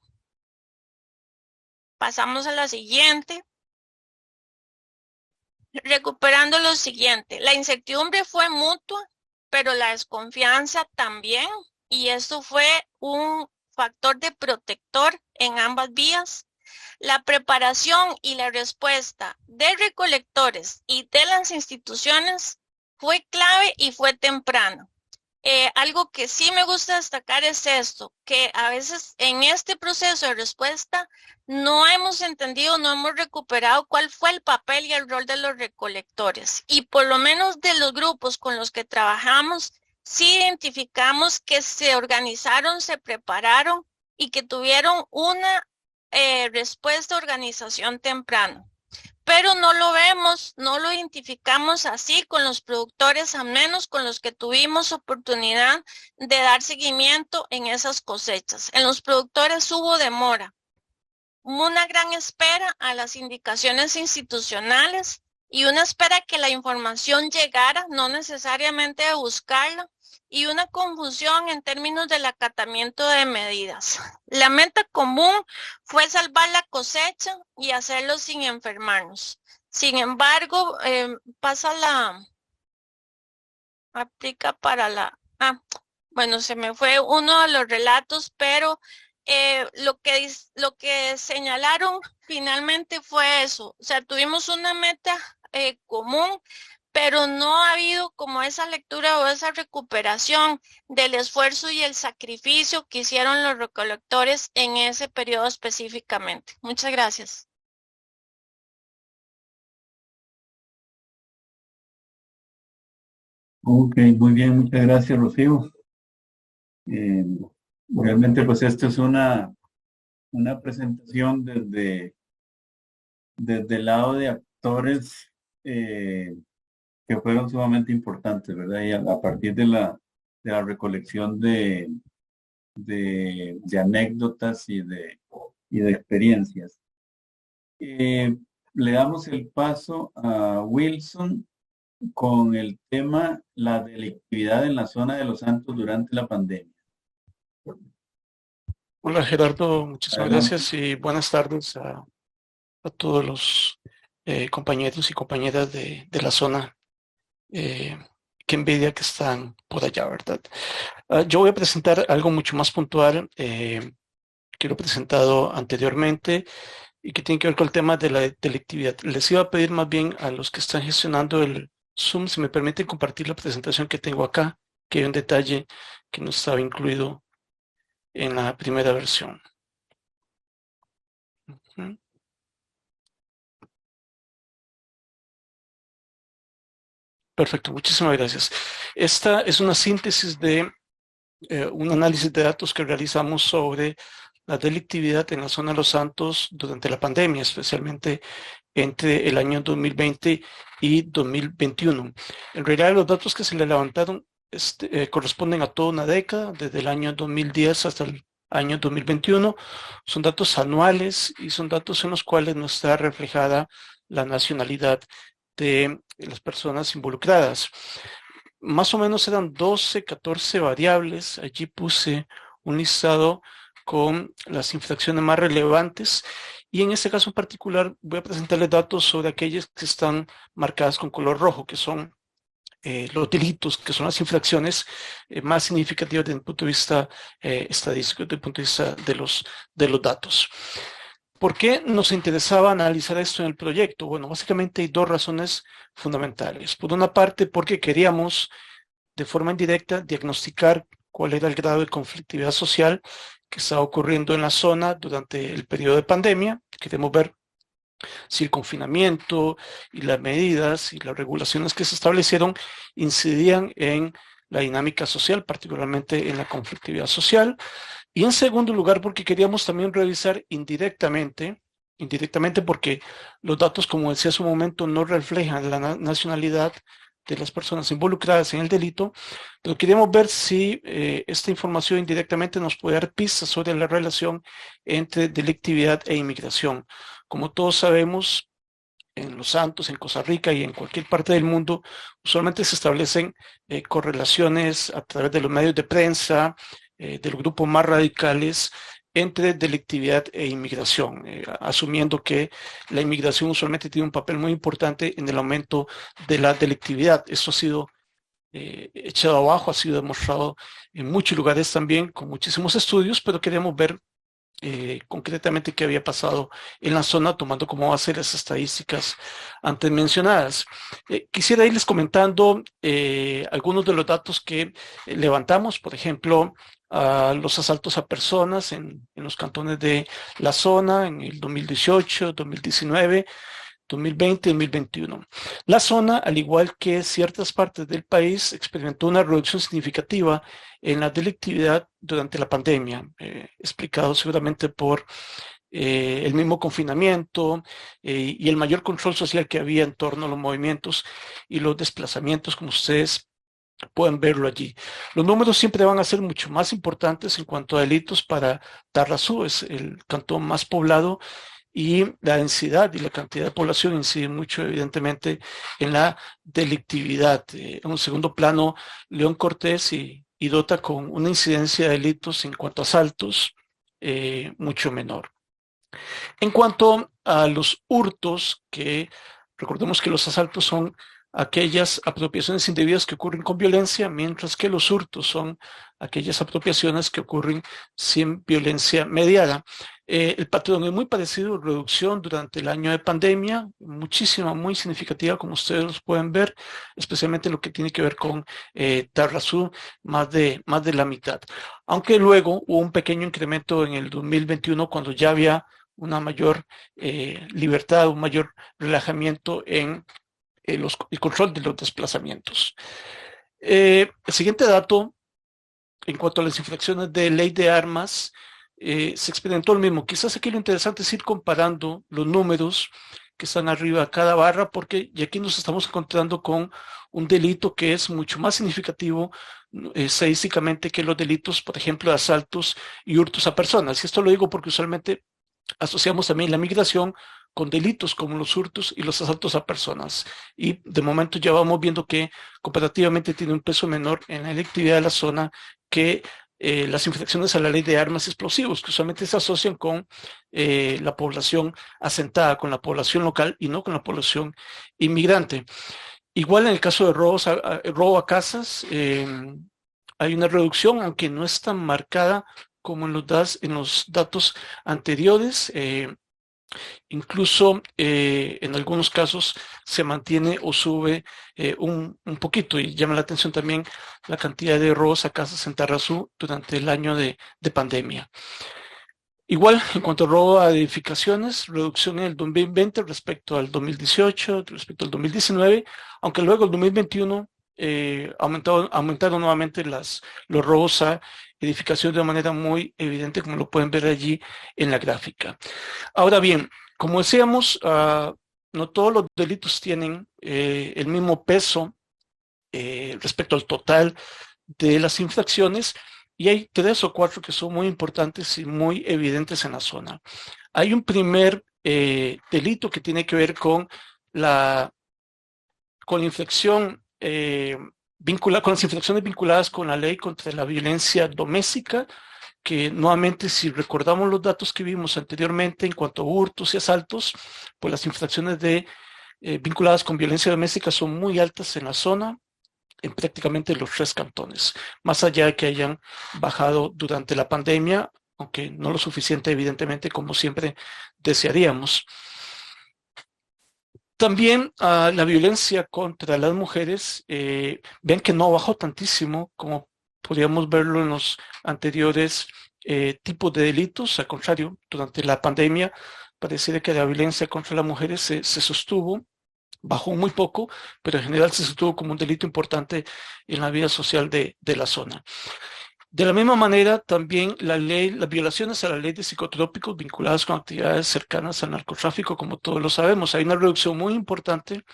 pasamos a la siguiente. Recuperando lo siguiente, la incertidumbre fue mutua, pero la desconfianza también, y esto fue un factor de protector en ambas vías. La preparación y la respuesta de recolectores y de las instituciones fue clave y fue temprana. Algo que sí me gusta destacar es esto, que a veces en este proceso de respuesta no hemos entendido, no hemos recuperado cuál fue el papel y el rol de los recolectores. Y por lo menos de los grupos con los que trabajamos, sí identificamos que se organizaron, se prepararon y que tuvieron una respuesta, organización temprana. Pero no lo vemos, no lo identificamos así con los productores, a menos con los que tuvimos oportunidad de dar seguimiento en esas cosechas. En los productores hubo demora, una gran espera a las indicaciones institucionales y una espera que la información llegara, no necesariamente de buscarla, y una confusión en términos del acatamiento de medidas. La meta común fue salvar la cosecha y hacerlo sin enfermarnos. Sin embargo, aplica para bueno, se me fue uno de los relatos, pero lo que señalaron finalmente fue eso. O sea, tuvimos una meta común, pero no ha habido como esa lectura o esa recuperación del esfuerzo y el sacrificio que hicieron los recolectores en ese periodo específicamente. Muchas gracias. Ok, muy bien, muchas gracias, Rocío. Realmente, pues, esto es una presentación desde el lado de actores que fueron sumamente importantes, ¿verdad? Y a partir de la recolección de anécdotas y de experiencias. Le damos el paso a Wilson con el tema la delictividad en la zona de Los Santos durante la pandemia. Hola Gerardo, muchísimas gracias y buenas tardes a todos los compañeros y compañeras de la zona. Qué envidia que están por allá, ¿verdad? Yo voy a presentar algo mucho más puntual que lo he presentado anteriormente y que tiene que ver con el tema de la delictividad. Les iba a pedir más bien a los que están gestionando el Zoom, si me permiten compartir la presentación que tengo acá, que hay un detalle que no estaba incluido en la primera versión. Perfecto, muchísimas gracias. Esta es una síntesis de un análisis de datos que realizamos sobre la delictividad en la zona de Los Santos durante la pandemia, especialmente entre el año 2020 y 2021. En realidad, los datos que se le levantaron corresponden a toda una década, desde el año 2010 hasta el año 2021. Son datos anuales y son datos en los cuales no está reflejada la nacionalidad de las personas involucradas. más o menos eran 12, 14 variables. Allí puse un listado con las infracciones más relevantes y en este caso en particular voy a presentarles datos sobre aquellas que están marcadas con color rojo, que son los delitos, que son las infracciones más significativas desde el punto de vista estadístico, desde el punto de vista de los datos. ¿Por qué nos interesaba analizar esto en el proyecto? Bueno, básicamente hay dos razones fundamentales. Por una parte, porque queríamos de forma indirecta diagnosticar cuál era el grado de conflictividad social que estaba ocurriendo en la zona durante el periodo de pandemia. Queremos ver si el confinamiento y las medidas y las regulaciones que se establecieron incidían en la dinámica social, particularmente en la conflictividad social. Y en segundo lugar, porque queríamos también revisar indirectamente porque los datos, como decía hace un momento, no reflejan la nacionalidad de las personas involucradas en el delito, pero queríamos ver si esta información indirectamente nos puede dar pistas sobre la relación entre delictividad e inmigración. Como todos sabemos, en Los Santos, en Costa Rica y en cualquier parte del mundo, usualmente se establecen correlaciones a través de los medios de prensa, de los grupos más radicales, entre delictividad e inmigración, asumiendo que la inmigración usualmente tiene un papel muy importante en el aumento de la delictividad. Esto ha sido echado abajo, ha sido demostrado en muchos lugares también, con muchísimos estudios, pero queremos ver concretamente qué había pasado en la zona, tomando como base las estadísticas antes mencionadas. Quisiera irles comentando algunos de los datos que levantamos, por ejemplo, los asaltos a personas en los cantones de la zona en el 2018, 2019, 2020 y 2021. La zona, al igual que ciertas partes del país, experimentó una reducción significativa en la delictividad durante la pandemia, explicado seguramente por el mismo confinamiento y el mayor control social que había en torno a los movimientos y los desplazamientos, como ustedes pueden verlo allí. Los números siempre van a ser mucho más importantes en cuanto a delitos para Tarrazú, es el cantón más poblado, y la densidad y la cantidad de población inciden mucho, evidentemente, en la delictividad. En un segundo plano, León Cortés y Dota con una incidencia de delitos en cuanto a asaltos mucho menor. En cuanto a los hurtos, que recordemos que los asaltos son aquellas apropiaciones indebidas que ocurren con violencia, mientras que los hurtos son aquellas apropiaciones que ocurren sin violencia mediada. El patrón es muy parecido, reducción durante el año de pandemia, muchísima, muy significativa, como ustedes los pueden ver, especialmente lo que tiene que ver con Tarrazú, más de la mitad. Aunque luego hubo un pequeño incremento en el 2021 cuando ya había una mayor libertad, un mayor relajamiento en el control de los desplazamientos. El siguiente dato, en cuanto a las infracciones de ley de armas, se experimentó lo mismo. Quizás aquí lo interesante es ir comparando los números que están arriba de cada barra, porque ya aquí nos estamos encontrando con un delito que es mucho más significativo estadísticamente que los delitos, por ejemplo, de asaltos y hurtos a personas. Y esto lo digo porque usualmente asociamos también la migración con delitos como los hurtos y los asaltos a personas. Y de momento ya vamos viendo que comparativamente tiene un peso menor en la delictividad de la zona que las infracciones a la ley de armas y explosivos, que usualmente se asocian con la población asentada, con la población local y no con la población inmigrante. Igual en el caso de robo a casas, hay una reducción, aunque no es tan marcada como en los datos anteriores. Incluso en algunos casos se mantiene o sube un poquito, y llama la atención también la cantidad de robos a casas en Tarrazú durante el año de pandemia. Igual, en cuanto a robo a edificaciones, reducción en el 2020 respecto al 2018, respecto al 2019, aunque luego el 2021 aumentaron nuevamente los robos a edificaciones de manera muy evidente, como lo pueden ver allí en la gráfica. Ahora bien, como decíamos, no todos los delitos tienen el mismo peso respecto al total de las infracciones, y hay 3 o 4 que son muy importantes y muy evidentes en la zona. Hay un primer delito que tiene que ver con la infracción con las infracciones vinculadas con la ley contra la violencia doméstica, que nuevamente, si recordamos los datos que vimos anteriormente en cuanto a hurtos y asaltos, pues las infracciones vinculadas con violencia doméstica son muy altas en la zona, en prácticamente los 3 cantones, más allá de que hayan bajado durante la pandemia, aunque no lo suficiente, evidentemente, como siempre desearíamos. También la violencia contra las mujeres, vean que no bajó tantísimo como podríamos verlo en los anteriores tipos de delitos. Al contrario, durante la pandemia pareciera que la violencia contra las mujeres se sostuvo, bajó muy poco, pero en general se sostuvo como un delito importante en la vida social de la zona. De la misma manera, también las violaciones a la ley de psicotrópicos vinculadas con actividades cercanas al narcotráfico, como todos lo sabemos, hay una reducción muy importante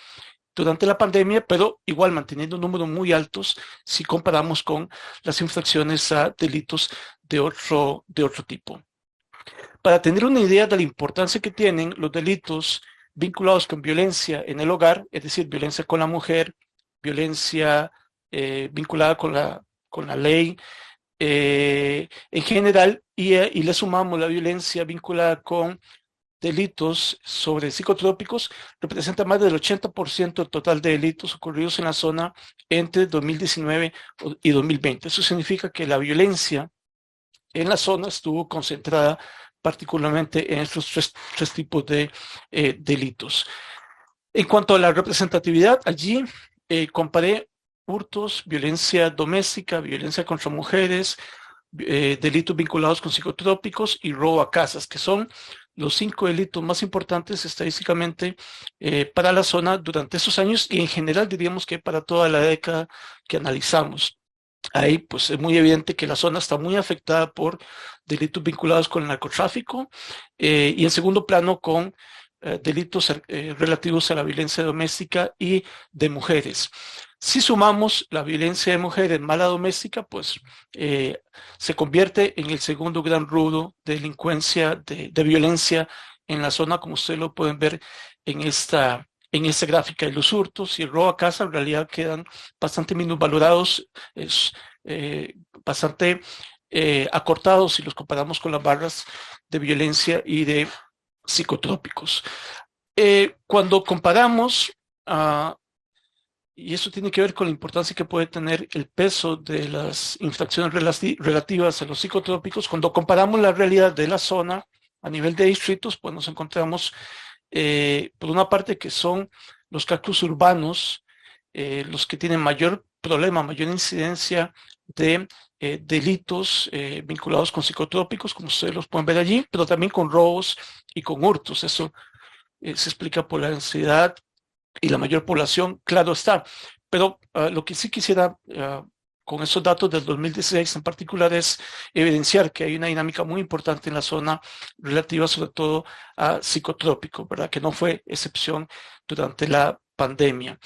durante la pandemia, pero igual manteniendo números muy altos si comparamos con las infracciones a delitos de otro tipo. Para tener una idea de la importancia que tienen los delitos vinculados con violencia en el hogar, es decir, violencia con la mujer, violencia vinculada con la ley, en general, y le sumamos la violencia vinculada con delitos sobre psicotrópicos, representa más del 80% del total de delitos ocurridos en la zona entre 2019 y 2020. Eso significa que la violencia en la zona estuvo concentrada particularmente en estos tres tipos de delitos. En cuanto a la representatividad, allí comparé hurtos, violencia doméstica, violencia contra mujeres, delitos vinculados con psicotrópicos y robo a casas, que son los 5 delitos más importantes estadísticamente para la zona durante esos años y en general diríamos que para toda la década que analizamos. Ahí pues es muy evidente que la zona está muy afectada por delitos vinculados con el narcotráfico y en segundo plano con delitos relativos a la violencia doméstica y de mujeres. Si sumamos la violencia de mujeres más la doméstica, pues se convierte en el segundo gran rubro de delincuencia, de violencia en la zona, como ustedes lo pueden ver en esta gráfica. Y los hurtos y el robo a casa en realidad quedan bastante minusvalorados, bastante acortados si los comparamos con las barras de violencia y de psicotrópicos. Cuando comparamos, y eso tiene que ver con la importancia que puede tener el peso de las infracciones relativas a los psicotrópicos, cuando comparamos la realidad de la zona a nivel de distritos, pues nos encontramos por una parte que son los cascos urbanos los que tienen mayor problema, mayor incidencia de delitos vinculados con psicotrópicos, como ustedes los pueden ver allí, pero también con robos y con hurtos. Eso se explica por la densidad y la mayor población, claro está. Pero lo que sí quisiera con esos datos del 2016 en particular es evidenciar que hay una dinámica muy importante en la zona relativa sobre todo a psicotrópicos, ¿verdad? Que no fue excepción durante la pandemia.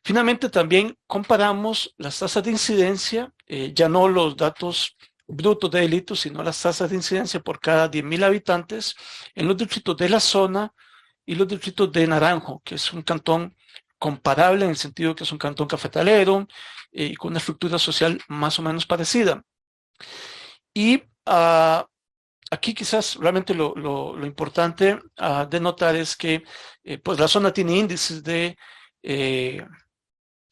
Finalmente también comparamos las tasas de incidencia, ya no los datos brutos de delitos, sino las tasas de incidencia por cada 10.000 habitantes en los distritos de la zona y los distritos de Naranjo, que es un cantón comparable en el sentido que es un cantón cafetalero y con una estructura social más o menos parecida. Y aquí quizás realmente lo importante de notar es que pues la zona tiene índices de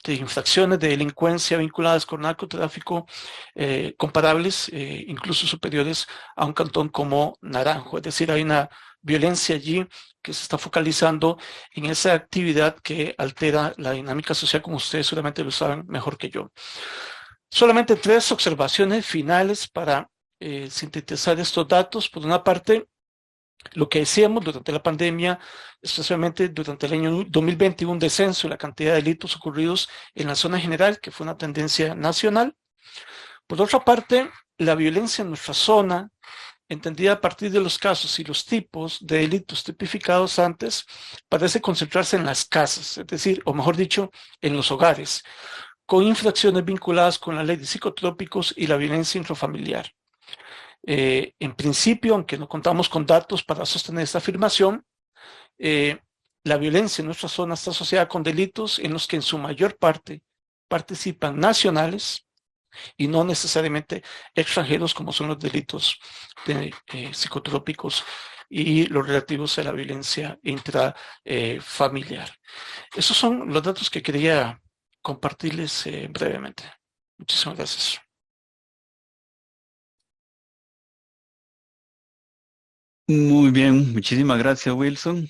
infracciones de delincuencia vinculadas con narcotráfico comparables, incluso superiores a un cantón como Naranjo. Es decir, hay una violencia allí que se está focalizando en esa actividad que altera la dinámica social, como ustedes seguramente lo saben mejor que yo. Solamente 3 observaciones finales para sintetizar estos datos. Por una parte, lo que decíamos durante la pandemia, especialmente durante el año 2020, un descenso en la cantidad de delitos ocurridos en la zona general, que fue una tendencia nacional. Por otra parte, la violencia en nuestra zona, entendida a partir de los casos y los tipos de delitos tipificados antes, parece concentrarse en las casas, es decir, o mejor dicho, en los hogares, con infracciones vinculadas con la ley de psicotrópicos y la violencia intrafamiliar. En principio, aunque no contamos con datos para sostener esta afirmación, la violencia en nuestra zona está asociada con delitos en los que en su mayor parte participan nacionales y no necesariamente extranjeros, como son los delitos de, psicotrópicos y los relativos a la violencia intrafamiliar. Esos son los datos que quería compartirles brevemente. Muchísimas gracias. Muy bien, muchísimas gracias, Wilson.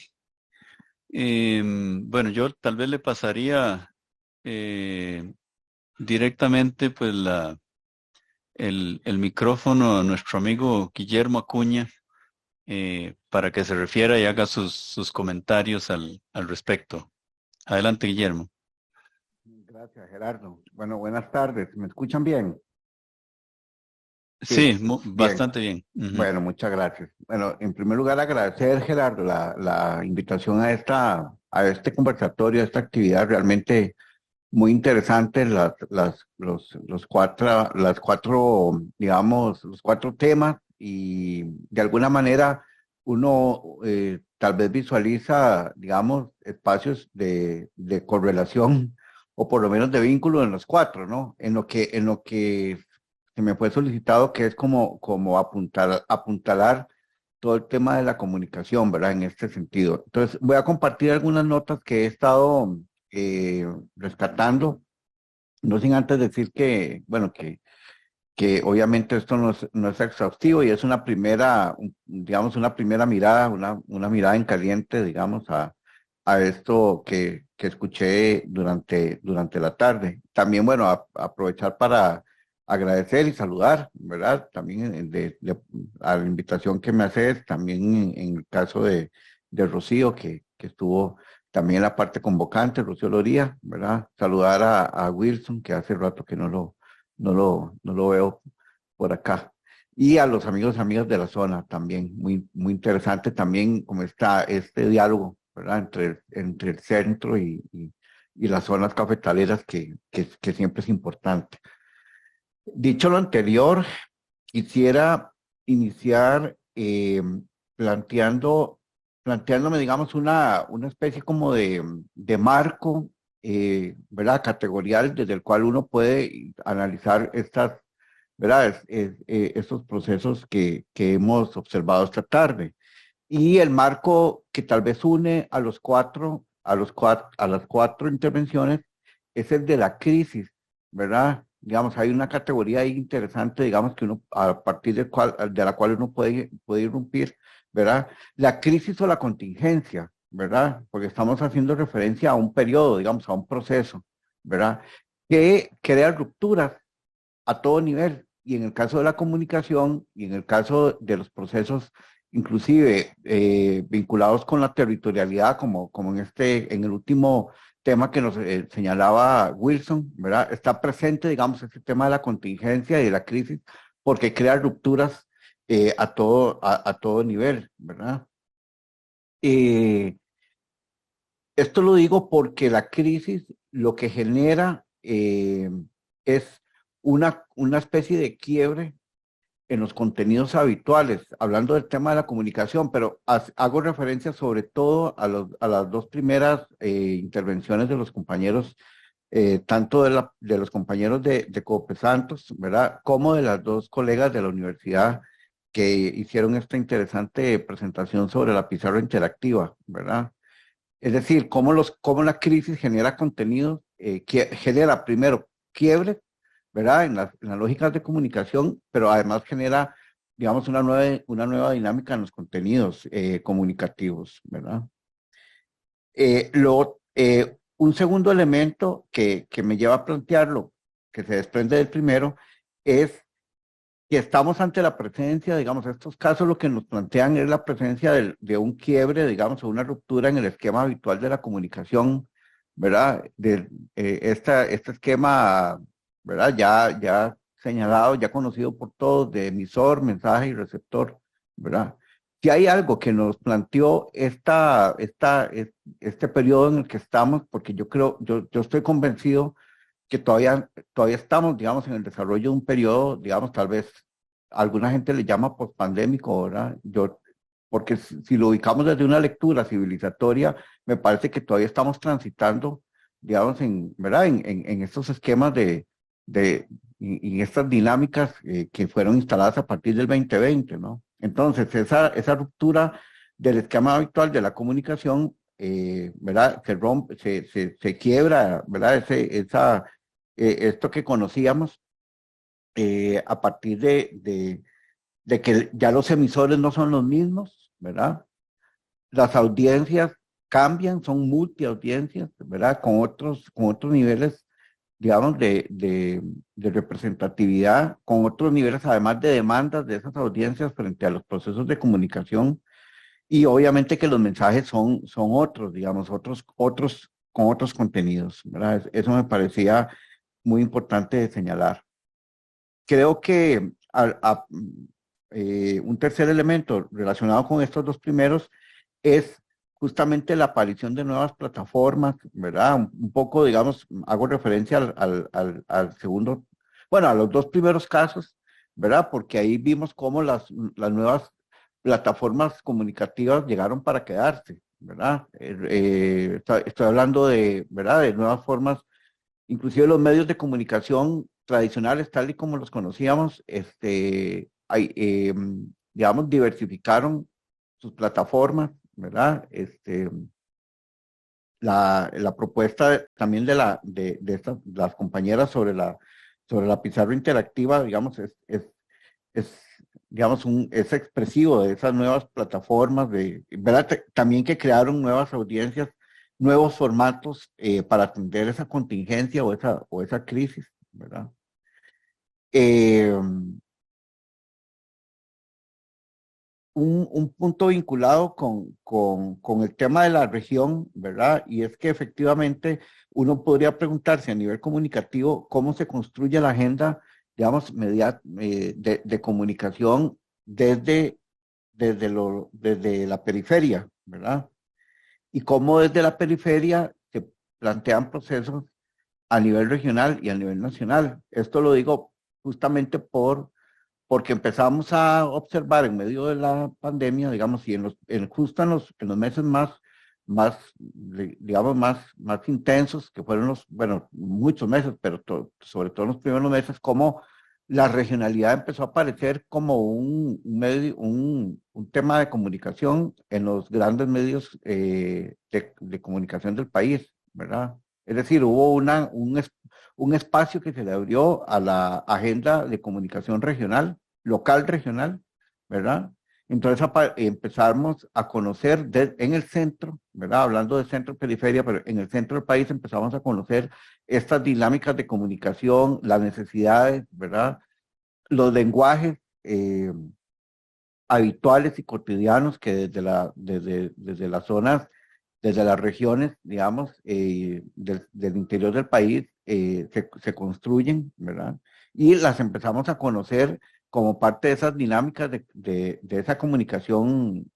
Bueno, yo tal vez le pasaría directamente pues el micrófono a nuestro amigo Guillermo Acuña para que se refiera y haga sus comentarios al respecto. Adelante, Guillermo. Gracias, Gerardo. Bueno, buenas tardes. ¿Me escuchan bien? Sí, bastante bien. Bueno, muchas gracias. Bueno, en primer lugar, agradecer, Gerardo, la invitación a este conversatorio, a esta actividad realmente muy interesante, los cuatro temas, y de alguna manera uno tal vez visualiza, digamos, espacios de correlación o por lo menos de vínculo en los cuatro, ¿no? En lo que se me fue solicitado, que es como apuntalar todo el tema de la comunicación, ¿verdad? En este sentido. Entonces, voy a compartir algunas notas que he estado rescatando, no sin antes decir que, bueno, que obviamente esto no es exhaustivo y es una primera mirada, una mirada en caliente, digamos, a esto que escuché durante la tarde. También, bueno, aprovechar para agradecer y saludar, ¿verdad? También a la invitación que me haces, también en el caso de Rocío, que estuvo también en la parte convocante, Rocío Loría, ¿verdad? Saludar a Wilson, que hace rato que no lo veo por acá. Y a los amigos y amigas de la zona también, muy interesante también como está este diálogo, ¿verdad? Entre el centro y las zonas cafetaleras que siempre es importante. Dicho lo anterior, quisiera iniciar planteándome, digamos, una especie como de marco, ¿verdad? Categorial desde el cual uno puede analizar ¿verdad? Estos procesos que hemos observado esta tarde. Y el marco que tal vez une a las cuatro intervenciones es el de la crisis, ¿verdad? Digamos, hay una categoría ahí interesante, digamos, que uno, a partir de la cual uno puede irrumpir, ¿verdad? La crisis o la contingencia, ¿verdad? Porque estamos haciendo referencia a un periodo, digamos, a un proceso, ¿verdad? Que crea rupturas a todo nivel. Y en el caso de la comunicación y en el caso de los procesos, inclusive vinculados con la territorialidad, como en el último tema que nos señalaba Wilson, ¿verdad? Está presente, digamos, este tema de la contingencia y de la crisis, porque crea rupturas a todo nivel, ¿verdad? Esto lo digo porque la crisis lo que genera es una especie de quiebre en los contenidos habituales, hablando del tema de la comunicación, pero hago referencia sobre todo a las dos primeras intervenciones de los compañeros, tanto de los compañeros de Copesantos, ¿verdad? Como de las dos colegas de la universidad que hicieron esta interesante presentación sobre la pizarra interactiva, ¿verdad? Es decir, cómo la crisis genera contenidos, genera primero quiebre, ¿verdad? En las lógicas de comunicación, pero además genera, digamos, una nueva dinámica en los contenidos comunicativos, ¿verdad? Un segundo elemento que me lleva a plantearlo, que se desprende del primero, es que estamos ante la presencia, digamos, estos casos lo que nos plantean es la presencia de un quiebre, digamos, o una ruptura en el esquema habitual de la comunicación, ¿verdad? Este esquema, ¿verdad? Ya señalado, ya conocido por todos, de emisor, mensaje y receptor, ¿verdad? Si hay algo que nos planteó este periodo en el que estamos, porque yo estoy convencido que todavía estamos, digamos, en el desarrollo de un periodo, digamos, tal vez alguna gente le llama pospandémico, ¿verdad? Porque si lo ubicamos desde una lectura civilizatoria, me parece que todavía estamos transitando, digamos, ¿verdad? En estos esquemas y estas dinámicas que fueron instaladas a partir del 2020, ¿no? Entonces, esa ruptura del esquema habitual de la comunicación, ¿verdad? Se rompe, se quiebra, ¿verdad? Esto que conocíamos a partir de que ya los emisores no son los mismos, ¿verdad? Las audiencias cambian, son multiaudiencias, ¿verdad? Con otros niveles, digamos, de representatividad, con otros niveles, además de demandas de esas audiencias frente a los procesos de comunicación, y obviamente que los mensajes son otros, digamos, con otros contenidos, ¿verdad? Eso me parecía muy importante de señalar. Creo que un tercer elemento relacionado con estos dos primeros es justamente la aparición de nuevas plataformas, ¿verdad? Un poco, digamos, hago referencia al segundo, bueno, a los dos primeros casos, ¿verdad? Porque ahí vimos cómo las nuevas plataformas comunicativas llegaron para quedarse, ¿verdad? Estoy hablando ¿verdad? De nuevas formas, inclusive los medios de comunicación tradicionales, tal y como los conocíamos, digamos, diversificaron sus plataformas, ¿verdad? La propuesta también de las compañeras sobre la pizarra interactiva, digamos, digamos, es expresivo de esas nuevas plataformas, ¿verdad? También que crearon nuevas audiencias, nuevos formatos para atender esa contingencia o esa crisis, ¿verdad? Un punto vinculado con el tema de la región, ¿verdad? Y es que efectivamente uno podría preguntarse a nivel comunicativo cómo se construye la agenda, digamos, de comunicación desde la periferia, ¿verdad? Y cómo desde la periferia se plantean procesos a nivel regional y a nivel nacional. Esto lo digo justamente porque empezamos a observar en medio de la pandemia, digamos, y justo en los meses digamos, más intensos, que fueron bueno, muchos meses, pero sobre todo en los primeros meses, como la regionalidad empezó a aparecer como un tema de comunicación en los grandes medios de comunicación del país, ¿verdad? Es decir, hubo un espacio que se le abrió a la agenda de comunicación regional, local regional, ¿verdad? Entonces empezamos a conocer en el centro, ¿verdad? Hablando de centro-periferia, pero en el centro del país empezamos a conocer estas dinámicas de comunicación, las necesidades, ¿verdad? Los lenguajes habituales y cotidianos que desde las zonas, desde las regiones, digamos, del interior del país se construyen, ¿verdad? Y las empezamos a conocer como parte de esas dinámicas de esa comunicación,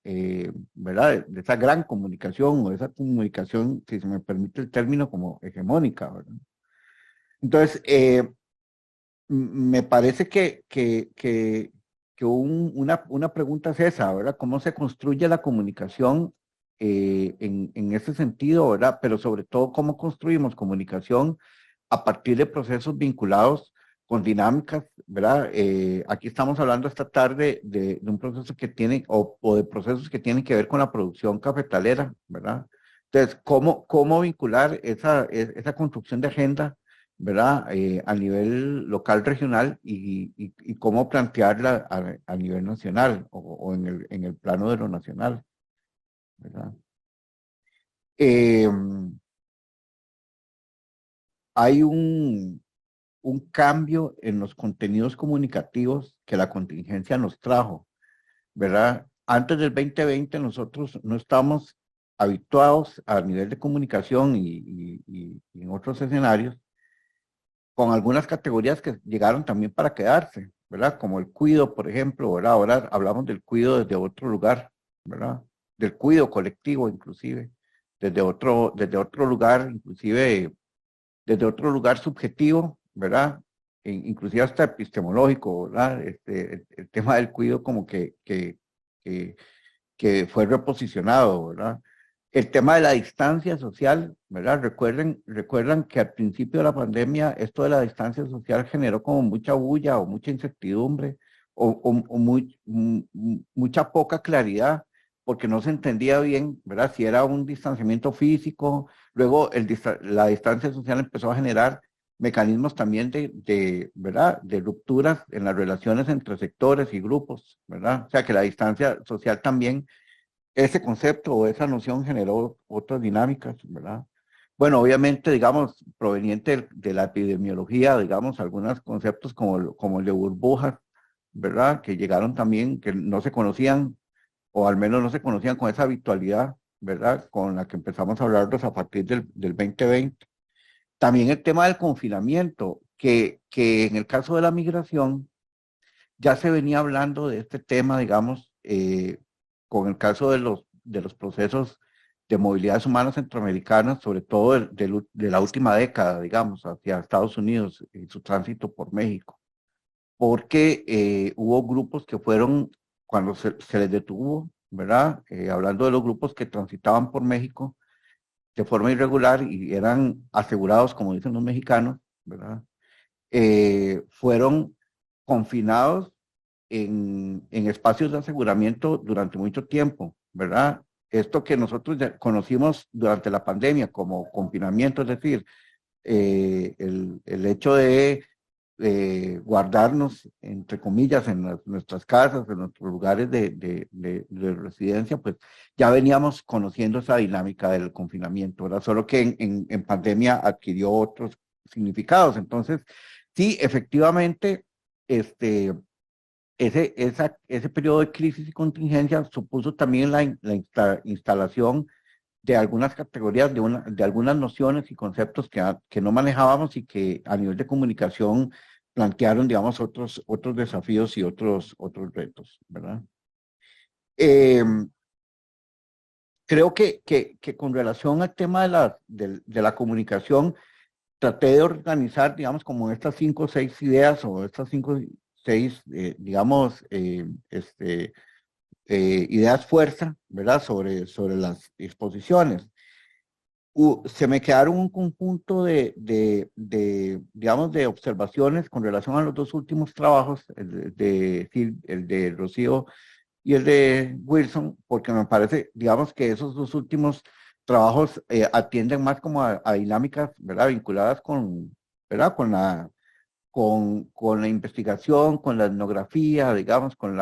¿verdad? De esa gran comunicación o de esa comunicación, si se me permite el término, como hegemónica, ¿verdad? Entonces, me parece que una pregunta es esa, ¿verdad? ¿Cómo se construye la comunicación en ese sentido, ¿verdad? Pero sobre todo, ¿cómo construimos comunicación a partir de procesos vinculados con dinámicas, ¿verdad? Aquí estamos hablando esta tarde de un proceso que tiene, o de procesos que tienen que ver con la producción cafetalera, ¿verdad? Entonces, ¿cómo vincular esa construcción de agenda, ¿verdad? A nivel local, regional y cómo plantearla a nivel nacional o en el plano de lo nacional, ¿verdad? Hay un cambio en los contenidos comunicativos que la contingencia nos trajo, ¿verdad? Antes del 2020 nosotros no estamos habituados a nivel de comunicación y en otros escenarios con algunas categorías que llegaron también para quedarse, ¿verdad? Como el cuido, por ejemplo, ¿verdad? Ahora hablamos del cuido desde otro lugar, ¿verdad? Del cuido colectivo, inclusive, desde otro lugar, inclusive desde otro lugar subjetivo, ¿verdad? Inclusive hasta epistemológico, ¿verdad? El tema del cuido como que fue reposicionado, ¿verdad? El tema de la distancia social, ¿verdad? Recuerdan que al principio de la pandemia esto de la distancia social generó como mucha bulla o mucha incertidumbre mucha poca claridad porque no se entendía bien, ¿verdad? Si era un distanciamiento físico, luego la distancia social empezó a generar mecanismos también ¿verdad? De rupturas en las relaciones entre sectores y grupos, ¿verdad? O sea que la distancia social también, ese concepto o esa noción generó otras dinámicas, ¿verdad? Bueno, obviamente, digamos, proveniente de la epidemiología, digamos, algunos conceptos como el de burbujas, ¿verdad? Que llegaron también, que no se conocían, o al menos no se conocían con esa habitualidad, ¿verdad? Con la que empezamos a hablarlos a partir del 2020. También el tema del confinamiento, que en el caso de la migración, ya se venía hablando de este tema, digamos, con el caso de los procesos de movilidades humanas centroamericanas, sobre todo de la última década, digamos, hacia Estados Unidos y su tránsito por México, porque hubo grupos que fueron, cuando se les detuvo, ¿verdad? Hablando de los grupos que transitaban por México de forma irregular y eran asegurados, como dicen los mexicanos, ¿verdad? Fueron confinados en espacios de aseguramiento durante mucho tiempo, ¿verdad? Esto que nosotros ya conocimos durante la pandemia como confinamiento, es decir, el hecho de guardarnos, entre comillas, en nuestras casas, en nuestros lugares de residencia, pues ya veníamos conociendo esa dinámica del confinamiento, ¿verdad? Solo que en pandemia adquirió otros significados. Entonces, sí, efectivamente, ese periodo de crisis y contingencia supuso también la instalación de algunas categorías, de algunas nociones y conceptos que no manejábamos y que a nivel de comunicación plantearon, digamos, otros desafíos y otros retos, ¿verdad? Creo que con relación al tema de la comunicación, traté de organizar, digamos, como estas 5 o 6 ideas o estas 5 o 6, digamos, ideas fuerza, ¿verdad? Sobre las exposiciones. Se me quedaron un conjunto digamos, de observaciones con relación a los dos últimos trabajos, el de Rocío y el de Wilson, porque me parece, digamos, que esos dos últimos trabajos atienden más como a dinámicas, ¿verdad? Vinculadas ¿verdad? Con la investigación, con la etnografía, digamos, con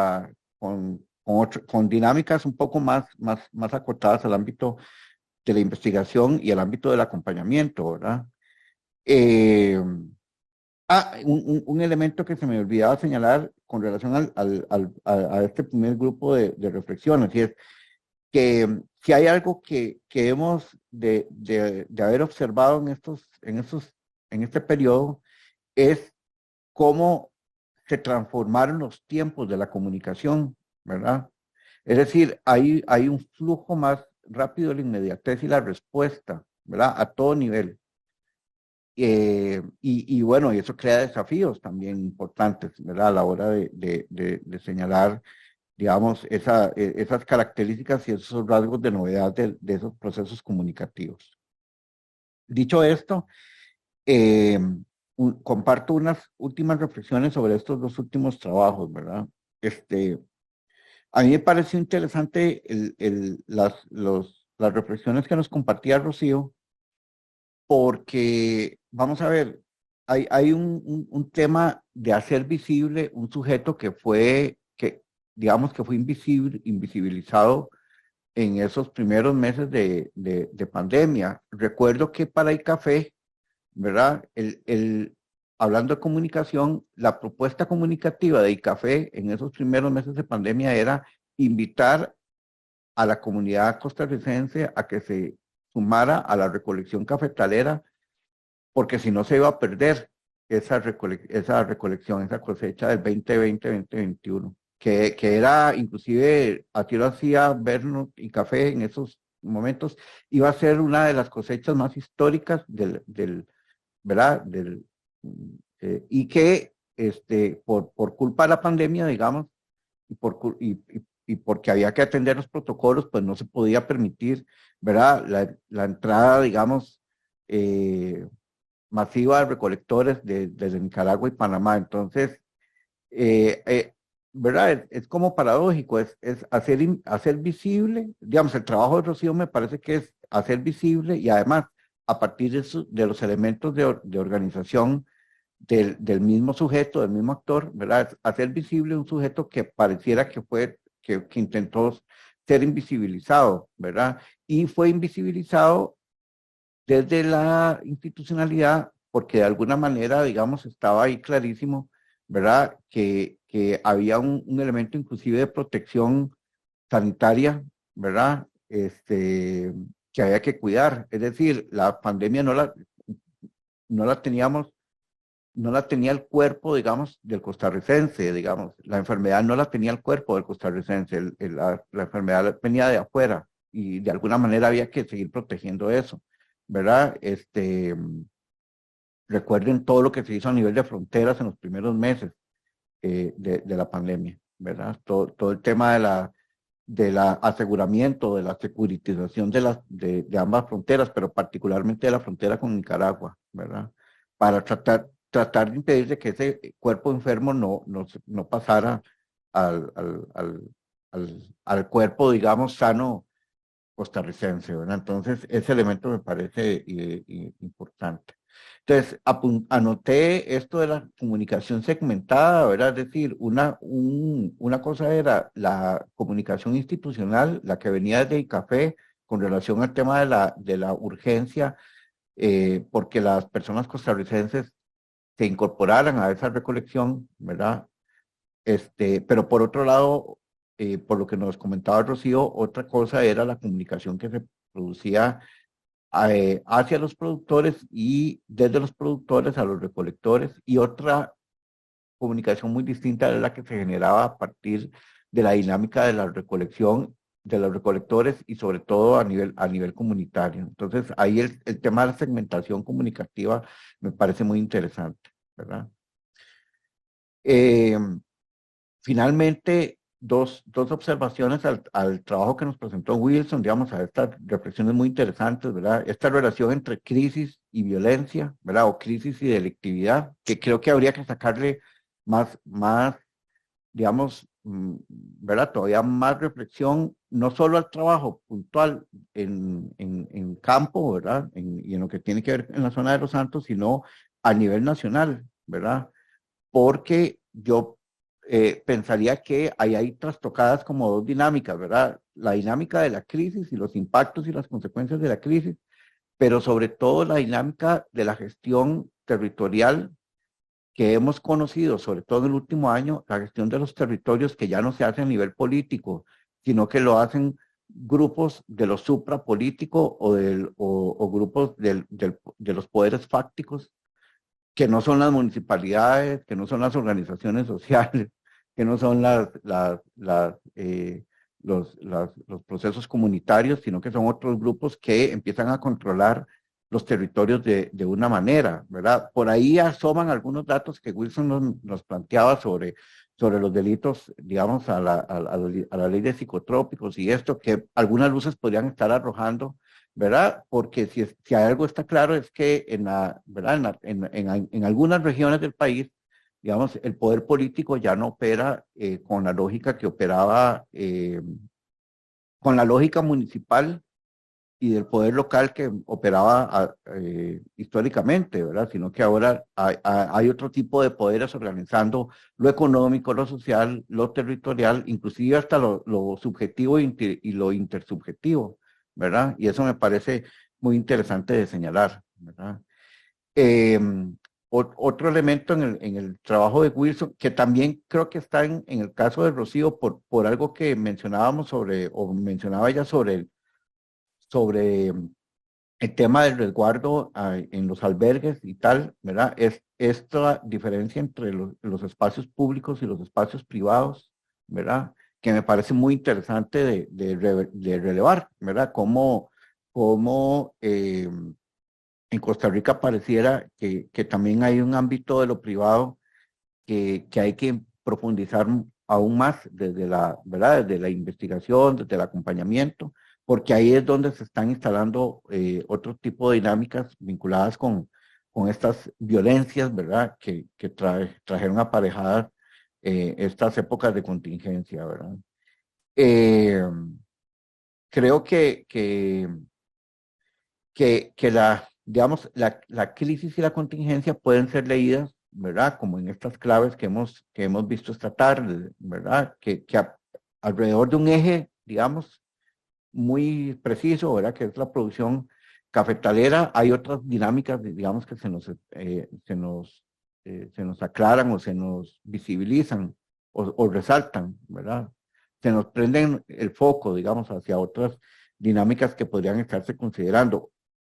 dinámicas un poco más acotadas al ámbito de la investigación y al ámbito del acompañamiento, ¿verdad? Un elemento que se me olvidaba señalar con relación a este primer grupo de reflexiones, y es que si hay algo que hemos de haber observado en este periodo, es cómo se transformaron los tiempos de la comunicación, ¿verdad? Es decir, hay un flujo más rápido de la inmediatez y la respuesta, ¿verdad? A todo nivel. Y bueno, y eso crea desafíos también importantes, ¿verdad? A la hora de señalar, digamos, esas características y esos rasgos de novedad de esos procesos comunicativos. Dicho esto, comparto unas últimas reflexiones sobre estos dos últimos trabajos, ¿verdad? A mí me pareció interesante las reflexiones que nos compartía Rocío, porque, vamos a ver, hay un tema de hacer visible un sujeto que digamos que fue invisibilizado en esos primeros meses de pandemia. Recuerdo que para el café, ¿verdad? Hablando de comunicación, la propuesta comunicativa de ICAFE en esos primeros meses de pandemia era invitar a la comunidad costarricense a que se sumara a la recolección cafetalera, porque si no se iba a perder esa recolección, esa cosecha del 2020-2021, que era inclusive, a ti lo hacía vernos y café en esos momentos, iba a ser una de las cosechas más históricas ¿verdad? Y que por culpa de la pandemia, digamos, y y porque había que atender los protocolos, pues no se podía permitir, ¿verdad? La entrada, digamos, masiva de recolectores desde Nicaragua y Panamá. Entonces, ¿verdad? Es como paradójico, es hacer visible, digamos, el trabajo de Rocío me parece que es hacer visible y además a partir de los elementos de organización del mismo sujeto, del mismo actor, ¿verdad? Hacer visible un sujeto que pareciera que intentó ser invisibilizado, ¿verdad? Y fue invisibilizado desde la institucionalidad porque de alguna manera, digamos, estaba ahí clarísimo, ¿verdad? Que había un elemento inclusive de protección sanitaria, ¿verdad? Que había que cuidar. Es decir, la pandemia no la teníamos, no la tenía el cuerpo, digamos, del costarricense, digamos. La enfermedad no la tenía el cuerpo del costarricense, la enfermedad venía de afuera y de alguna manera había que seguir protegiendo eso, ¿verdad? Recuerden todo lo que se hizo a nivel de fronteras en los primeros meses de la pandemia, ¿verdad? Todo el tema de la aseguramiento, de la securitización de ambas fronteras, pero particularmente de la frontera con Nicaragua, ¿verdad? Para tratar de impedir de que ese cuerpo enfermo no pasara al cuerpo, digamos, sano costarricense, ¿verdad? Entonces, ese elemento me parece importante. Entonces, anoté esto de la comunicación segmentada, ¿verdad? Es decir, una cosa era la comunicación institucional, la que venía desde ICAFE con relación al tema de la urgencia, porque las personas costarricenses se incorporaran a esa recolección, ¿verdad? Pero por otro lado, por lo que nos comentaba Rocío, otra cosa era la comunicación que se producía hacia los productores y desde los productores a los recolectores, y otra comunicación muy distinta era la que se generaba a partir de la dinámica de la recolección de los recolectores y sobre todo a nivel comunitario. Entonces ahí el tema de la segmentación comunicativa me parece muy interesante, ¿verdad? Finalmente, dos observaciones al trabajo que nos presentó Wilson, digamos, a estas reflexiones muy interesantes, ¿verdad? Esta relación entre crisis y violencia, ¿verdad? O crisis y delictividad, que creo que habría que sacarle más digamos, ¿verdad? Todavía más reflexión, no solo al trabajo puntual en campo, ¿verdad? Y en lo que tiene que ver en la zona de Los Santos, sino a nivel nacional, ¿verdad? Porque yo pensaría que ahí hay trastocadas como dos dinámicas, ¿verdad? La dinámica de la crisis y los impactos y las consecuencias de la crisis, pero sobre todo la dinámica de la gestión territorial que hemos conocido, sobre todo en el último año, la gestión de los territorios que ya no se hace a nivel político, sino que lo hacen grupos de lo suprapolítico o grupos de los poderes fácticos, que no son las municipalidades, que no son las organizaciones sociales, que no son los procesos comunitarios, sino que son otros grupos que empiezan a controlar los territorios de una manera, ¿verdad? Por ahí asoman algunos datos que Wilson nos planteaba sobre los delitos, digamos, a la ley de psicotrópicos y esto, que algunas luces podrían estar arrojando, ¿verdad? Porque si algo está claro es que ¿verdad? En algunas regiones del país, digamos, el poder político ya no opera con la lógica que operaba, con la lógica municipal y del poder local que operaba históricamente, ¿verdad? Sino que ahora hay otro tipo de poderes organizando lo económico, lo social, lo territorial, inclusive hasta lo subjetivo y lo intersubjetivo, ¿verdad? Y eso me parece muy interesante de señalar, ¿verdad? Otro elemento en el trabajo de Wilson, que también creo que está en el caso de Rocío, por algo que mencionábamos mencionaba ella sobre el tema del resguardo en los albergues y tal, ¿verdad? Es esta diferencia entre los espacios públicos y los espacios privados, ¿verdad? Que me parece muy interesante de relevar, ¿verdad? Cómo en Costa Rica pareciera que también hay un ámbito de lo privado que hay que profundizar aún más desde la, ¿verdad? Desde la investigación, desde el acompañamiento, porque ahí es donde se están instalando otro tipo de dinámicas vinculadas con estas violencias, ¿verdad? Que trajeron aparejadas estas épocas de contingencia, ¿verdad? Creo que digamos, la crisis y la contingencia pueden ser leídas, ¿verdad? Como en estas claves que hemos visto esta tarde, ¿verdad? Que alrededor de un eje, digamos, muy preciso, ¿verdad? Que es la producción cafetalera. Hay otras dinámicas, digamos, que se nos aclaran o se nos visibilizan o resaltan, ¿verdad? Se nos prenden el foco, digamos, hacia otras dinámicas que podrían estarse considerando.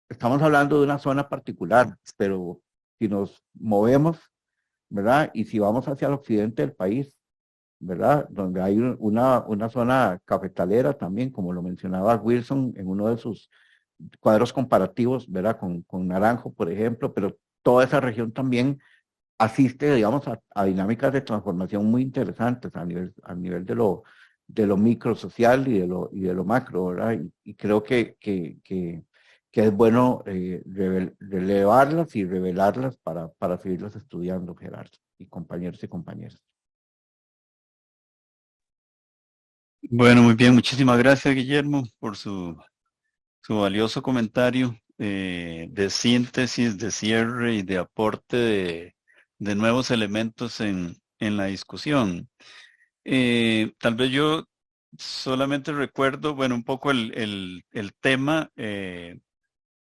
Estamos hablando de una zona particular, pero si nos movemos, ¿verdad? Y si vamos hacia el occidente del país, ¿verdad? Donde hay una zona cafetalera también, como lo mencionaba Wilson en uno de sus cuadros comparativos, ¿verdad? Con Naranjo, por ejemplo, pero toda esa región también asiste, digamos, a dinámicas de transformación muy interesantes a nivel de lo microsocial y de lo macro, ¿verdad? Y creo que es bueno relevarlas y revelarlas para seguirlas estudiando, Gerardo, y compañeros y compañeras. Bueno, muy bien, muchísimas gracias, Guillermo, por su valioso comentario de síntesis, de cierre y de aporte de nuevos elementos en la discusión. Tal vez yo solamente recuerdo, bueno, un poco el tema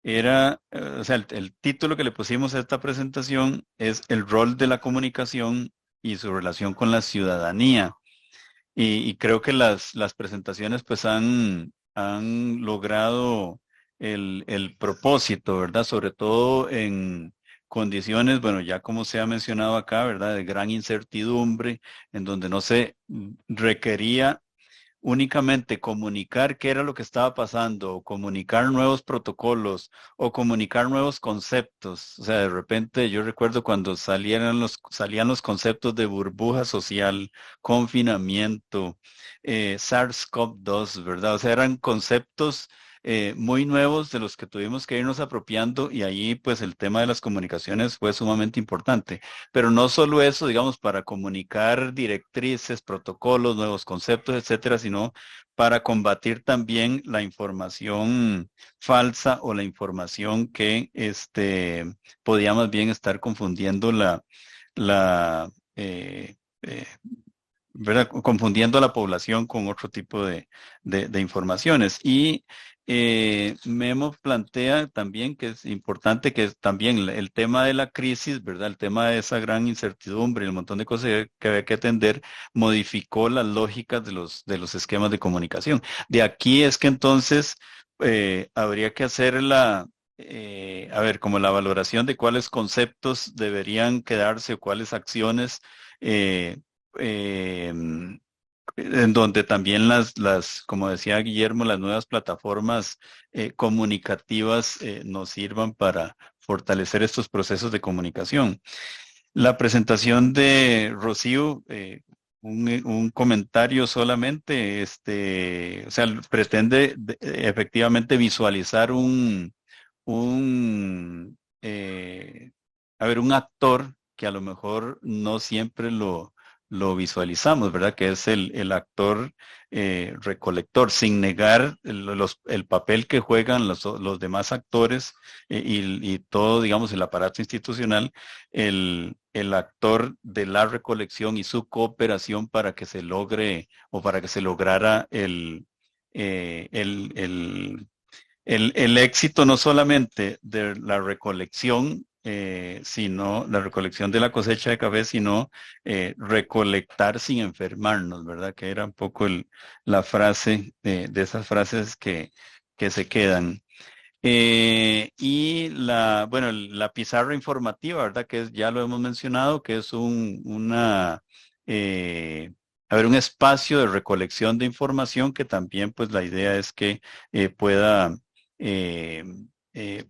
era, o sea, el título que le pusimos a esta presentación es el rol de la comunicación y su relación con la ciudadanía. Y creo que las presentaciones pues han logrado el propósito, ¿verdad? Sobre todo en condiciones, bueno, ya como se ha mencionado acá, ¿verdad? De gran incertidumbre, en donde no se requería únicamente comunicar qué era lo que estaba pasando, o comunicar nuevos protocolos, o comunicar nuevos conceptos. O sea, de repente yo recuerdo cuando salían los conceptos de burbuja social, confinamiento, SARS-CoV-2, ¿verdad? O sea, eran conceptos muy nuevos de los que tuvimos que irnos apropiando, y ahí pues el tema de las comunicaciones fue sumamente importante. Pero no solo eso, digamos, para comunicar directrices, protocolos, nuevos conceptos, etcétera, sino para combatir también la información falsa o la información que podía más bien estar confundiendo ¿verdad? Confundiendo a la población con otro tipo de informaciones. Y Memo plantea también que es importante que también el tema de la crisis, ¿verdad? El tema de esa gran incertidumbre y el montón de cosas que había que atender, modificó las lógicas de los esquemas de comunicación. De aquí es que entonces habría que hacer como la valoración de cuáles conceptos deberían quedarse o cuáles acciones en donde también como decía Guillermo, las nuevas plataformas comunicativas nos sirvan para fortalecer estos procesos de comunicación. La presentación de Rocío, un comentario solamente, o sea, pretende efectivamente visualizar un actor que a lo mejor no siempre lo visualizamos, ¿verdad? Que es el actor recolector, sin negar el papel que juegan los demás actores y todo, digamos, el aparato institucional, el actor de la recolección y su cooperación para que se logre o para que se lograra el éxito no solamente de la recolección, sino la recolección de la cosecha de café, sino recolectar sin enfermarnos, ¿verdad? Que era un poco la frase de esas frases que se quedan. Y la pizarra informativa, ¿verdad? Que ya lo hemos mencionado, que es un espacio de recolección de información que también, pues la idea es que pueda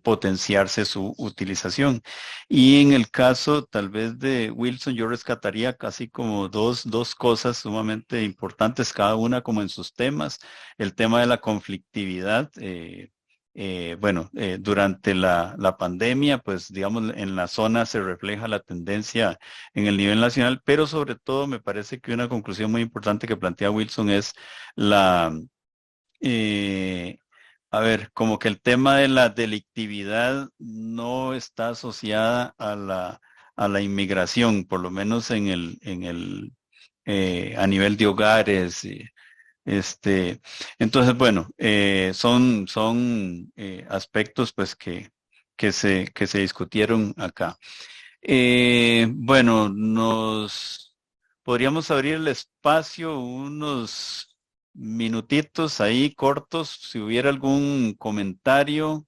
potenciarse su utilización. Y en el caso tal vez de Wilson, yo rescataría casi como dos cosas sumamente importantes, cada una como en sus temas. El tema de la conflictividad. Durante la pandemia, pues digamos, en la zona se refleja la tendencia en el nivel nacional, pero sobre todo me parece que una conclusión muy importante que plantea Wilson es como que el tema de la delictividad no está asociada a la inmigración, por lo menos a nivel de hogares. Entonces, bueno, son aspectos pues que se discutieron acá. Bueno, podríamos abrir el espacio unos minutitos ahí cortos, si hubiera algún comentario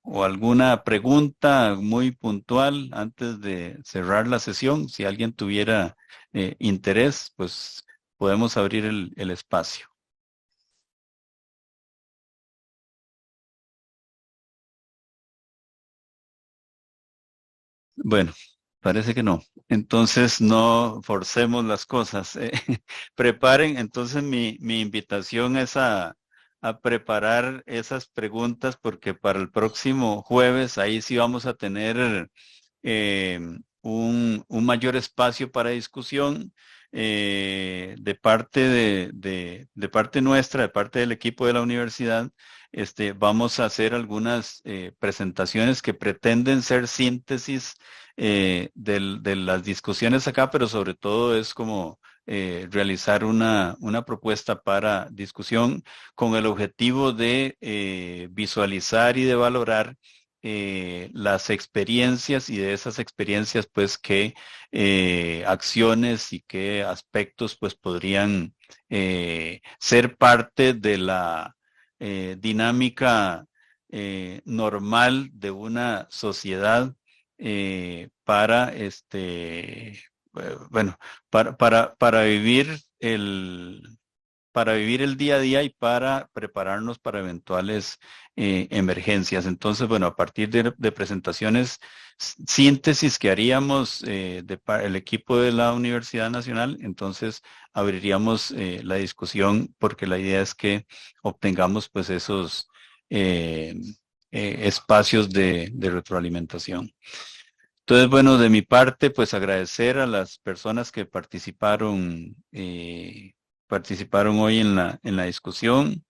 o alguna pregunta muy puntual antes de cerrar la sesión. Si alguien tuviera interés, pues podemos abrir el espacio. Bueno, parece que no. Entonces no forcemos las cosas. Preparen, entonces mi invitación es a preparar esas preguntas porque para el próximo jueves ahí sí vamos a tener un mayor espacio para discusión de parte de parte nuestra, de parte del equipo de la universidad. Vamos a hacer algunas presentaciones que pretenden ser síntesis de las discusiones acá, pero sobre todo es como realizar una propuesta para discusión con el objetivo de visualizar y de valorar las experiencias y de esas experiencias pues qué acciones y qué aspectos pues podrían ser parte de la dinámica normal de una sociedad para vivir el día a día y para prepararnos para eventuales emergencias. Entonces, bueno, a partir de presentaciones, síntesis que haríamos el equipo de la Universidad Nacional, entonces abriríamos la discusión porque la idea es que obtengamos pues esos espacios de retroalimentación. Entonces, bueno, de mi parte, pues agradecer a las personas que participaron hoy en la discusión.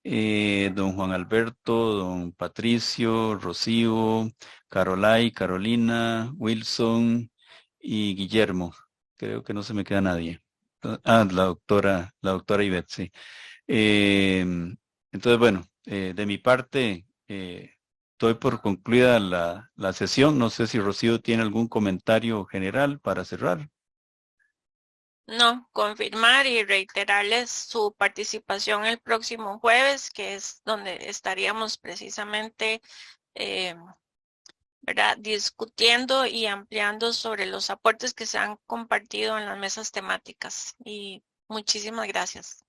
Don Juan Alberto, don Patricio, Rocío, Carolay, Carolina, Wilson y Guillermo. Creo que no se me queda nadie. La doctora Ivette, sí. Entonces, bueno, de mi parte, doy por concluida la sesión. No sé si Rocío tiene algún comentario general para cerrar. No, confirmar y reiterarles su participación el próximo jueves, que es donde estaríamos precisamente ¿verdad? Discutiendo y ampliando sobre los aportes que se han compartido en las mesas temáticas. Y muchísimas gracias.